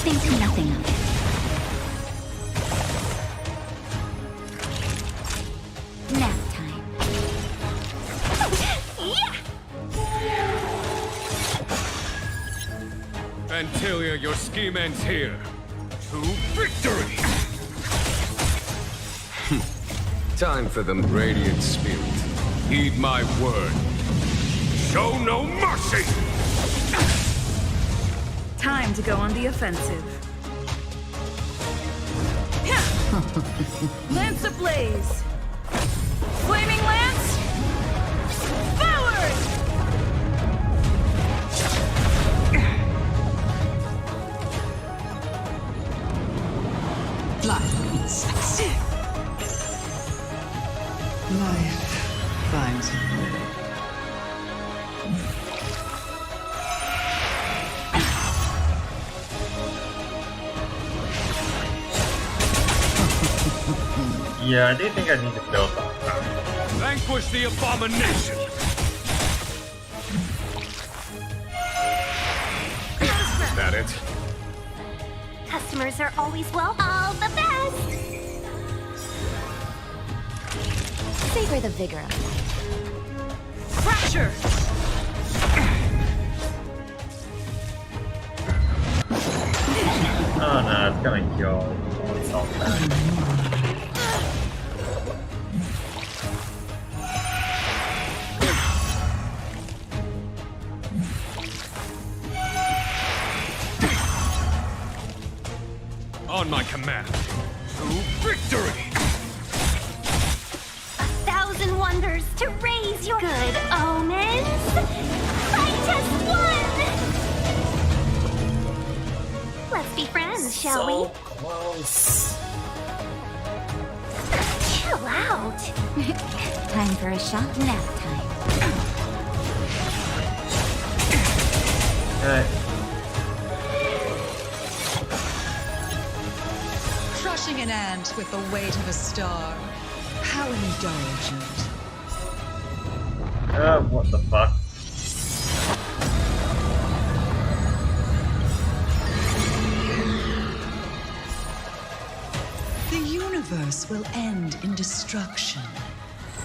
Think nothing of it. Nap time. Antilia, your scheme ends here. To victory! Time for the Radiant Spirit. Heed my word. Show no mercy! Time to go on the offensive. Lance ablaze! Flaming lance! Forward! Flying insects. Life finds a way. Yeah, I do think I need to build that. Vanquish the abomination! Is that it? Customers are always welcome. All the best. Savor the vigor of it. Fracture! Oh no, it's gonna kill. It's all bad. On my command. To victory! 1,000 wonders to raise your good omens. Fight us one. Let's be friends, shall we? Close. Chill out. Time for a shot. Nap time. Alright. Crushing an ant with the weight of a star. How indulgent. What the fuck? The universe will end in destruction.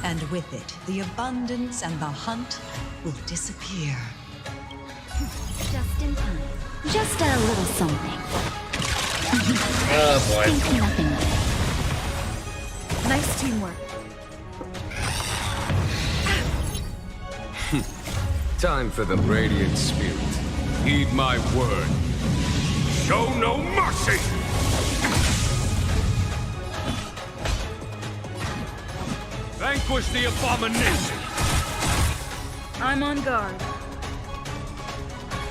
And with it, the abundance and the hunt will disappear. Just in time. Just a little something. Oh boy. Think nothing of it. Nice teamwork. Time for the Radiant Spirit. Heed my word. Show no mercy! Vanquish the abomination! I'm on guard.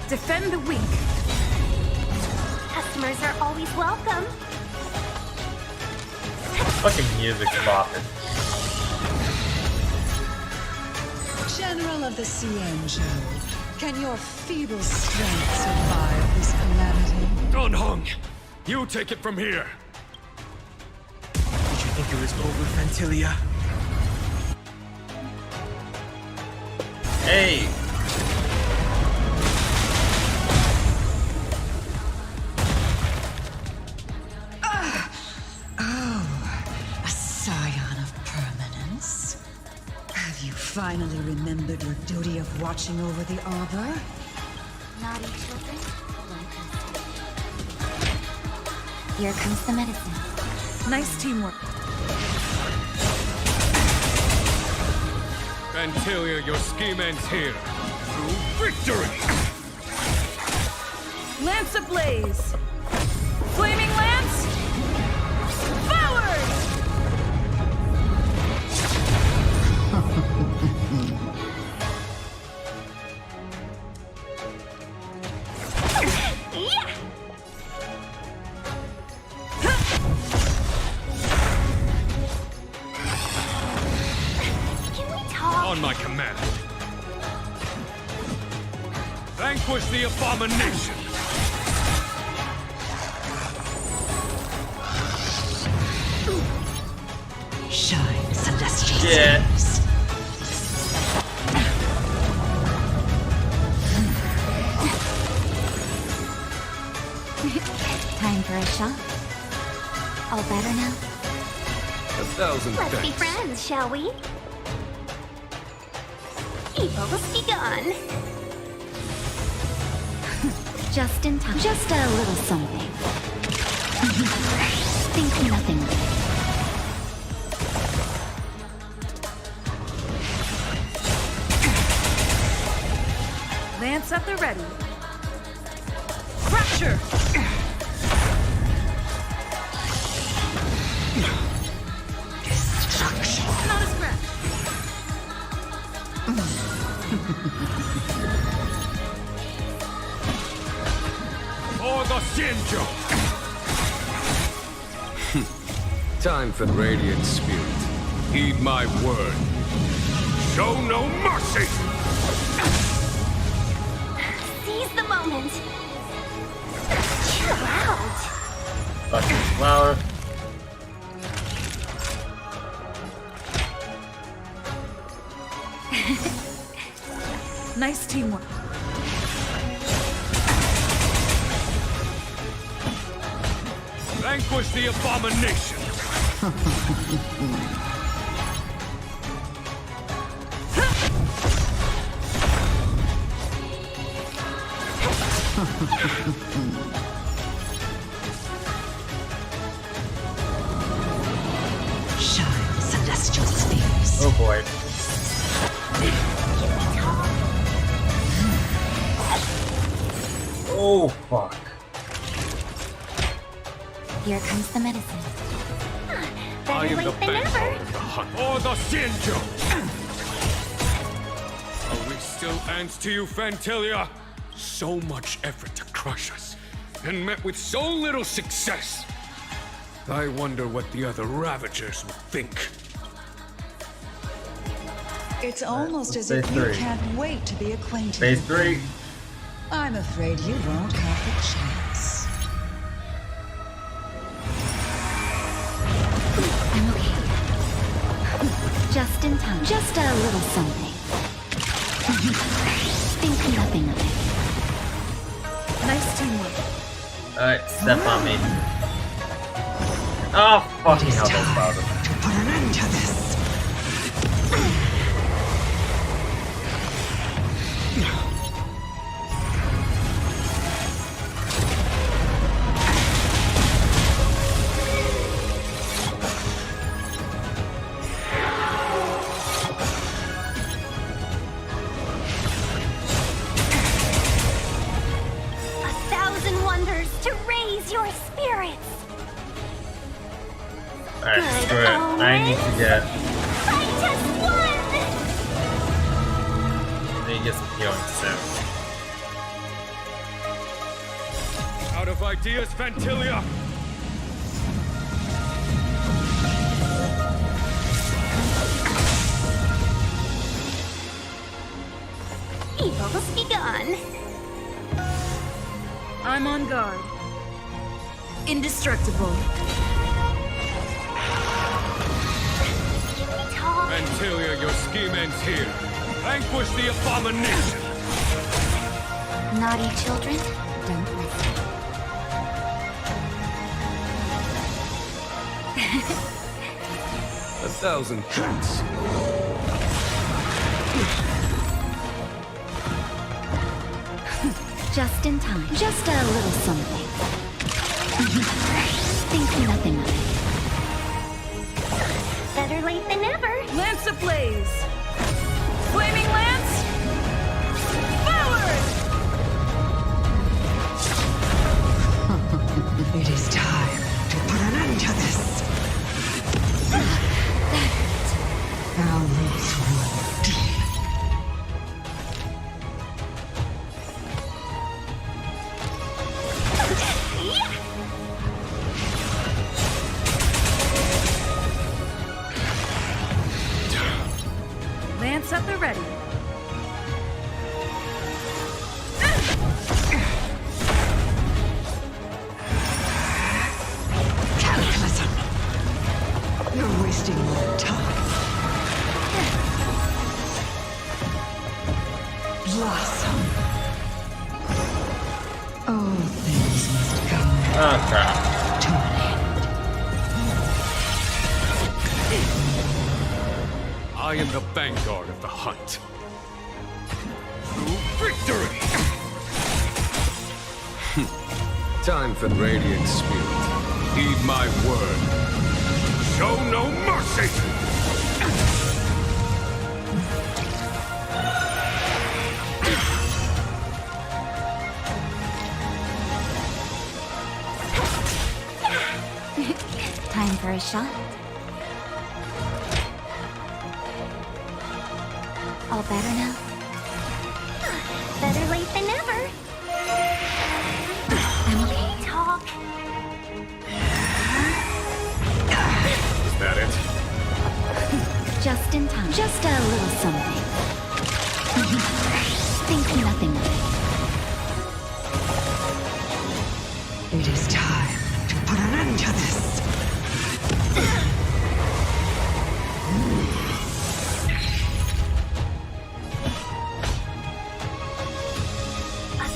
Defend the weak. Customers are always welcome. Fucking music bopping. General of the Xianzhou, can your feeble strength survive this calamity? Don Hong, you take it from here. Did you think it was over, Fantilia? Hey! A scion of permanence. Have you finally remembered your duty of watching over the Arbor? Naughty children, here comes the medicine. Nice teamwork. Fantilia, your scheme ends here. Through victory! Lance ablaze! Flaming lance! Forward! On my command. Vanquish the abomination! Shine, celestial Yeah. stars. Time for a shot. All better now? 1,000 Let's be thanks. friends, shall we? Evils be gone. Just in time. Just a little something. Think nothing of it. Lance at the ready. Fracture! Destruction. Not a scratch. For the Xianzhou! Time for Radiant Spirit. Heed my word. Show no mercy! Seize the moment. Chill out. Fucking flower. Nice teamwork. Vanquish the abomination! Shine, celestial spheres. Oh boy. Oh fuck. Here comes the medicine. I Better am the late than best never. of the hunt. For the Xianzhou! Are we still ants to you, Fantilia? So much effort to crush us, and met with so little success. I wonder what the other Ravagers would think. It's almost as Phase if you 3. can't wait to be acquainted. Phase with them. 3. I'm afraid you won't have the chance. I'm okay. Just in time. Just a little something. Think nothing of it. Nice teamwork. Alright, step on me. Oh, fucking hell, those flowers. Put an end to this. To raise your spirits. Alright, screw it. I need to get. I just won! I need to get some healing soon. Out of ideas, Fantilia! Evils begun. I'm on guard. Indestructible. Fantilia, your scheme ends here. Vanquish the abomination! Naughty children, don't listen. 1,000 thanks. Just in time. Just a little something. Think nothing of it. Better late than never. Lance ablaze! Flaming lance! Forward! It is time to put an end to this. Thou least run deep. Lance at the ready. Cataclysm! You're wasting more time. Blossom. All things must come to an end. I am the vanguard of the hunt. To victory! Time for Radiant Spirit. Heed my word. Show no mercy! Time for a shot. All better now? Better late than never. I'm okay. Talk. Is that it? Just in time. Just a little something. Think nothing of it. It is time to put an end to this.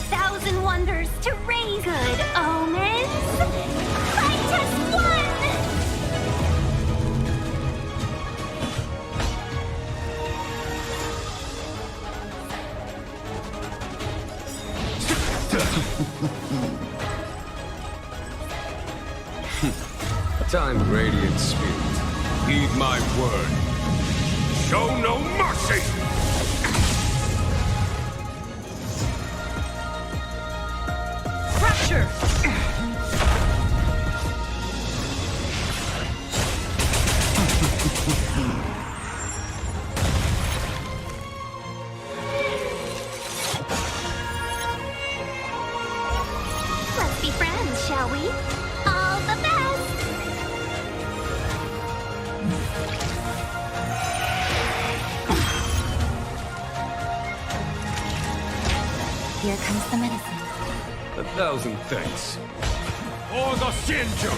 1,000 wonders to raise good omens. Fight as one! Time, Radiant Spirit. Heed my word. Show no mercy! Fracture! Let's be friends, shall we? All the best! Here comes the medicine. 1,000 thanks. For the Xianzhou!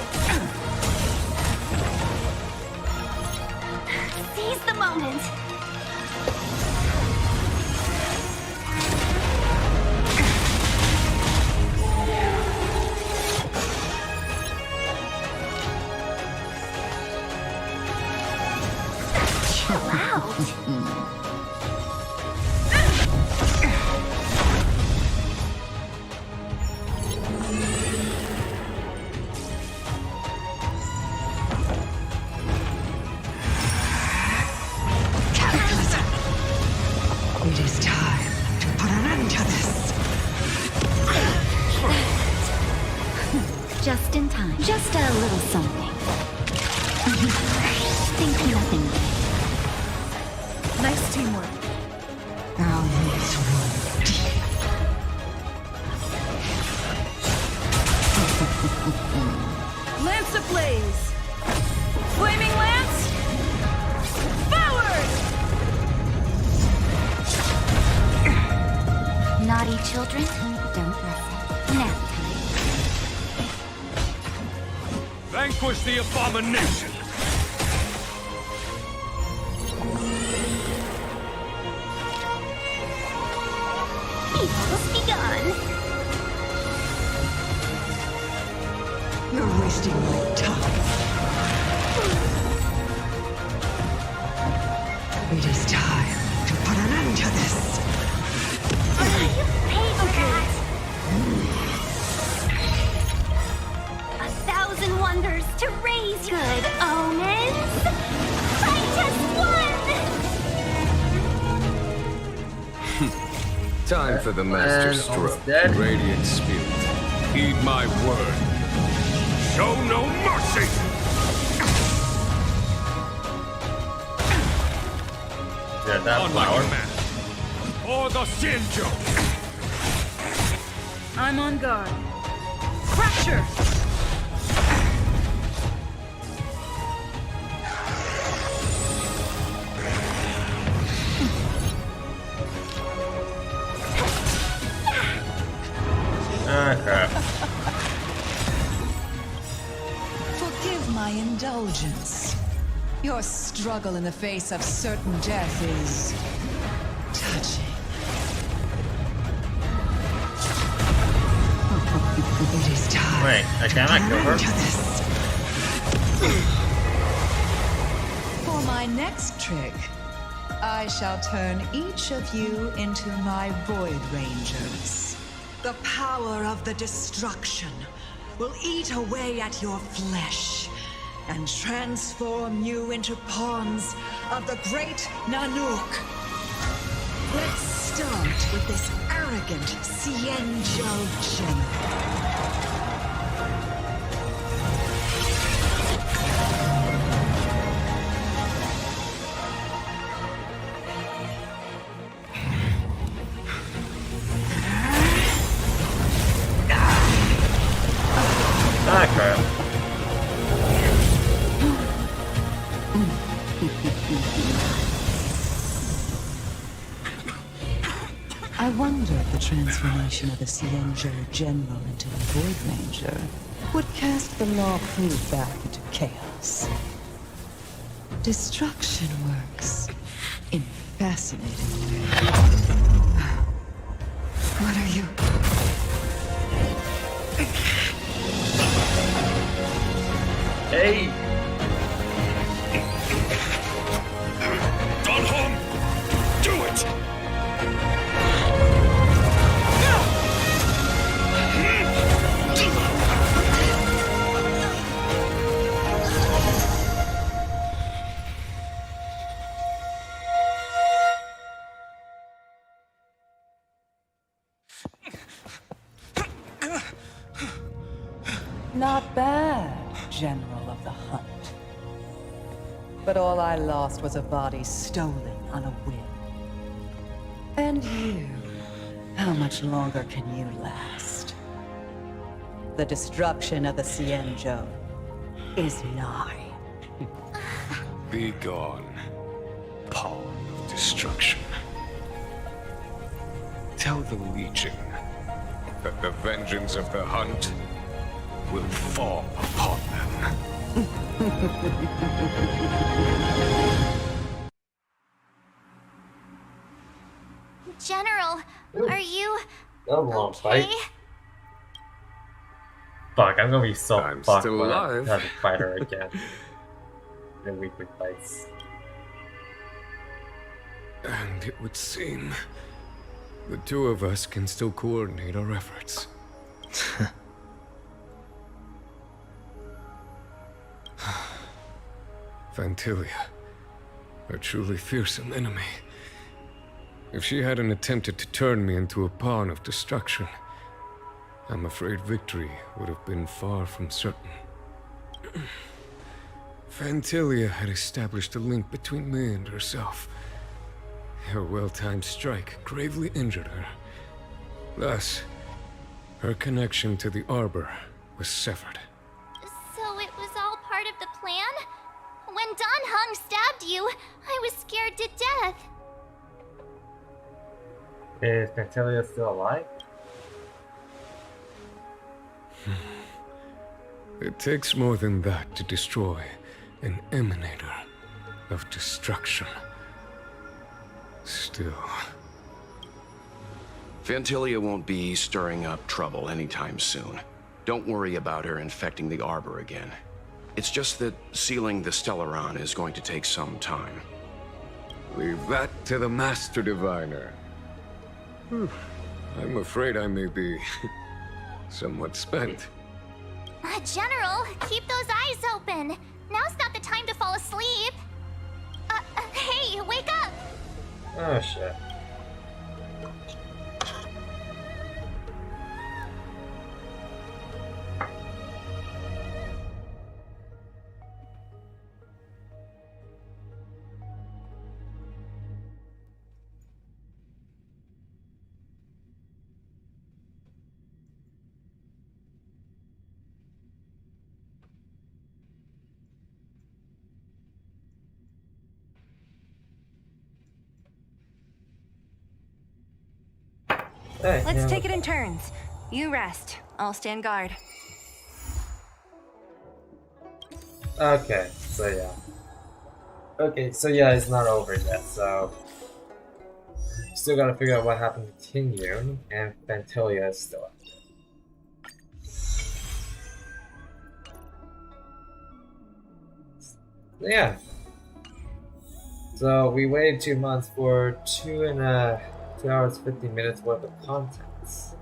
Seize the moment! Chill out! Cataclysm! It is time to put an end to this. Just in time. Just a little something. Think nothing of it. Nice teamwork. Thou least run deep. Lance ablaze! Flaming lance! Forward! Naughty children, don't listen. Nap time. Vanquish the abomination! Evils be gone. You're wasting my time. It is time to put an end to this. You paid for that. 1,000 wonders to raise good omens. I just won. Time for the Master Stroke. Radiant Spirit. Heed my word. Show no mercy! Yeah, that On flower. my command. For the Xianzhou! I'm on guard. Fracture! Ah, crap. Forgive my indulgence. Your struggle in the face of certain death is touching. It is time. Wait, I cannot kill her? to this. For my next trick, I shall turn each of you into my Void Rangers. The power of the destruction will eat away at your flesh and transform you into pawns of the great Nanook. Let's start with this arrogant Xianzhou general. Ah, crap. I wonder if the transformation of the Xianzhou General into a Void Ranger would cast the Law Fu back into chaos. Destruction works in fascinating ways. What are you? Hey! Dunham! Do it! Not bad, General of the Hunt. But all I lost was a body stolen on a whim. And you, how much longer can you last? The destruction of the Xianzhou is nigh. Be gone, pawn of destruction. Tell the Legion that the vengeance of the Hunt will fall upon them. General, are you That was a long okay? fight. Fuck, I'm gonna be so I'm fucked still when alive. I have to fight her again. In weekly fights. And it would seem the two of us can still coordinate our efforts. Fantilia, a truly fearsome enemy. If she hadn't attempted to turn me into a pawn of destruction, I'm afraid victory would have been far from certain. Fantilia had established a link between me and herself. Her well-timed strike gravely injured her. Thus, her connection to the Arbor was severed. of the plan? When Dan Heng stabbed you, I was scared to death. Is Fantelia still alive? It takes more than that to destroy an emanator of destruction. Still... Fantelia won't be stirring up trouble anytime soon. Don't worry about her infecting the Arbor again. It's just that sealing the Stellaron is going to take some time. Leave that to the Master Diviner. I'm afraid I may be somewhat spent. General, keep those eyes open. Now's not the time to fall asleep. Hey, wake up! Oh shit. Hey, Let's take it in turns. You rest. I'll stand guard. Okay, so yeah. Okay, so yeah, it's not over yet, so... Still gotta figure out what happened to Ting Yun, and Fantelia is still active. Yeah. So we waited 2 months for 2 hours 50 minutes worth of contents.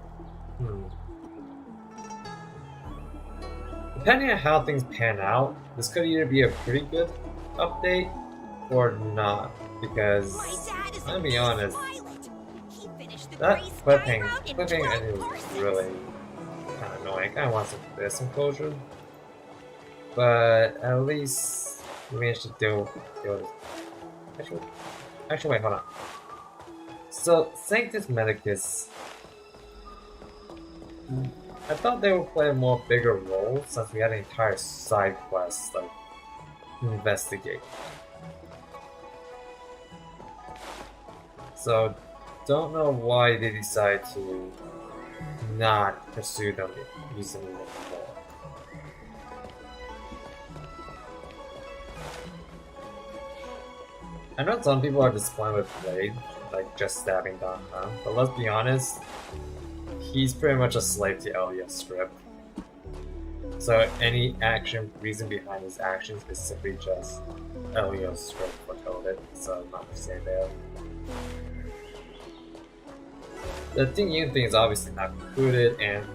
Depending on how things pan out, this could either be a pretty good update or not, because I'm gonna be honest, that cliffhanger is really kind of annoying. I kind of want some closure, but at least we managed to deal with this. Actually, wait, hold on. So, Sanctus Medicus, I thought they would play a more bigger role since we had an entire side quest, like, investigate. So, don't know why they decided to not pursue them using them more. I know some people are disappointed with Blade, like just stabbing Don Han, but let's be honest, he's pretty much a slave to Elia's script. So any reason behind his actions is simply just Elia's script foretold it, so not to say there. The Ting Yun thing is obviously not concluded, and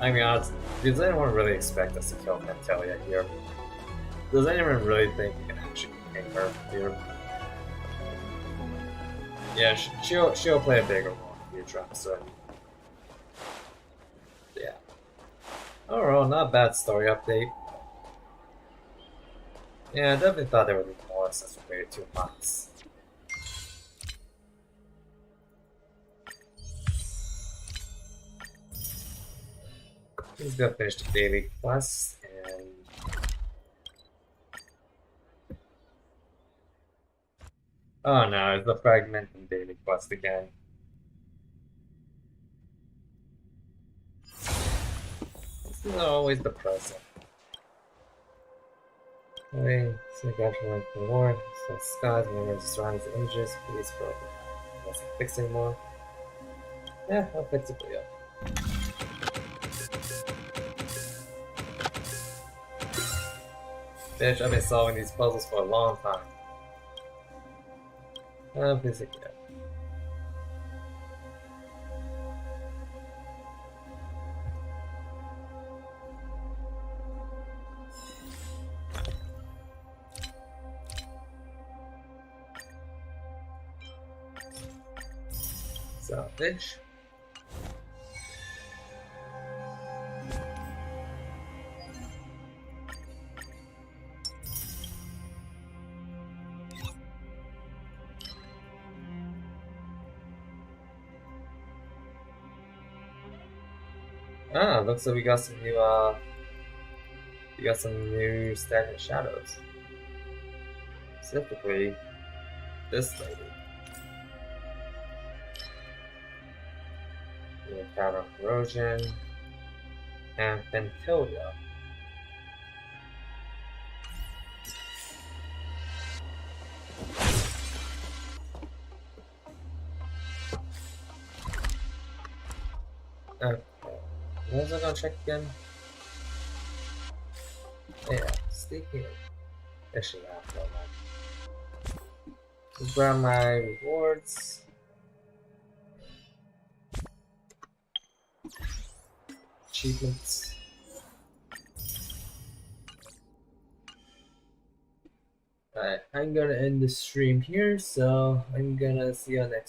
I mean honest, does anyone really expect us to kill Fantelia here? Does anyone really think we can actually hang her here? Yeah, she'll play a bigger role in the future episode. Yeah. Overall, not a bad story update. Yeah, I definitely thought there would be more since we waited 2 months. He's gonna finish the daily quest and... Oh no, it's the fragmented daily quest again. This is always depressing. Okay, so you got your reward. So skies, when surrounding the images, please broken. Doesn't fix anymore. Yeah, I'll fix it for you. Bitch, I've been solving these puzzles for a long time. Please again. Salvage. Ah, looks like we got some new You got some new stagnant shadows. Specifically, this lady. We have Cavern Corrosion and Ventilia. Okay, what was I gonna check again? Yeah, sneaking. Actually, no, never mind. Let's grab my rewards. Achievements. Alright, I'm gonna end the stream here, so I'm gonna see you next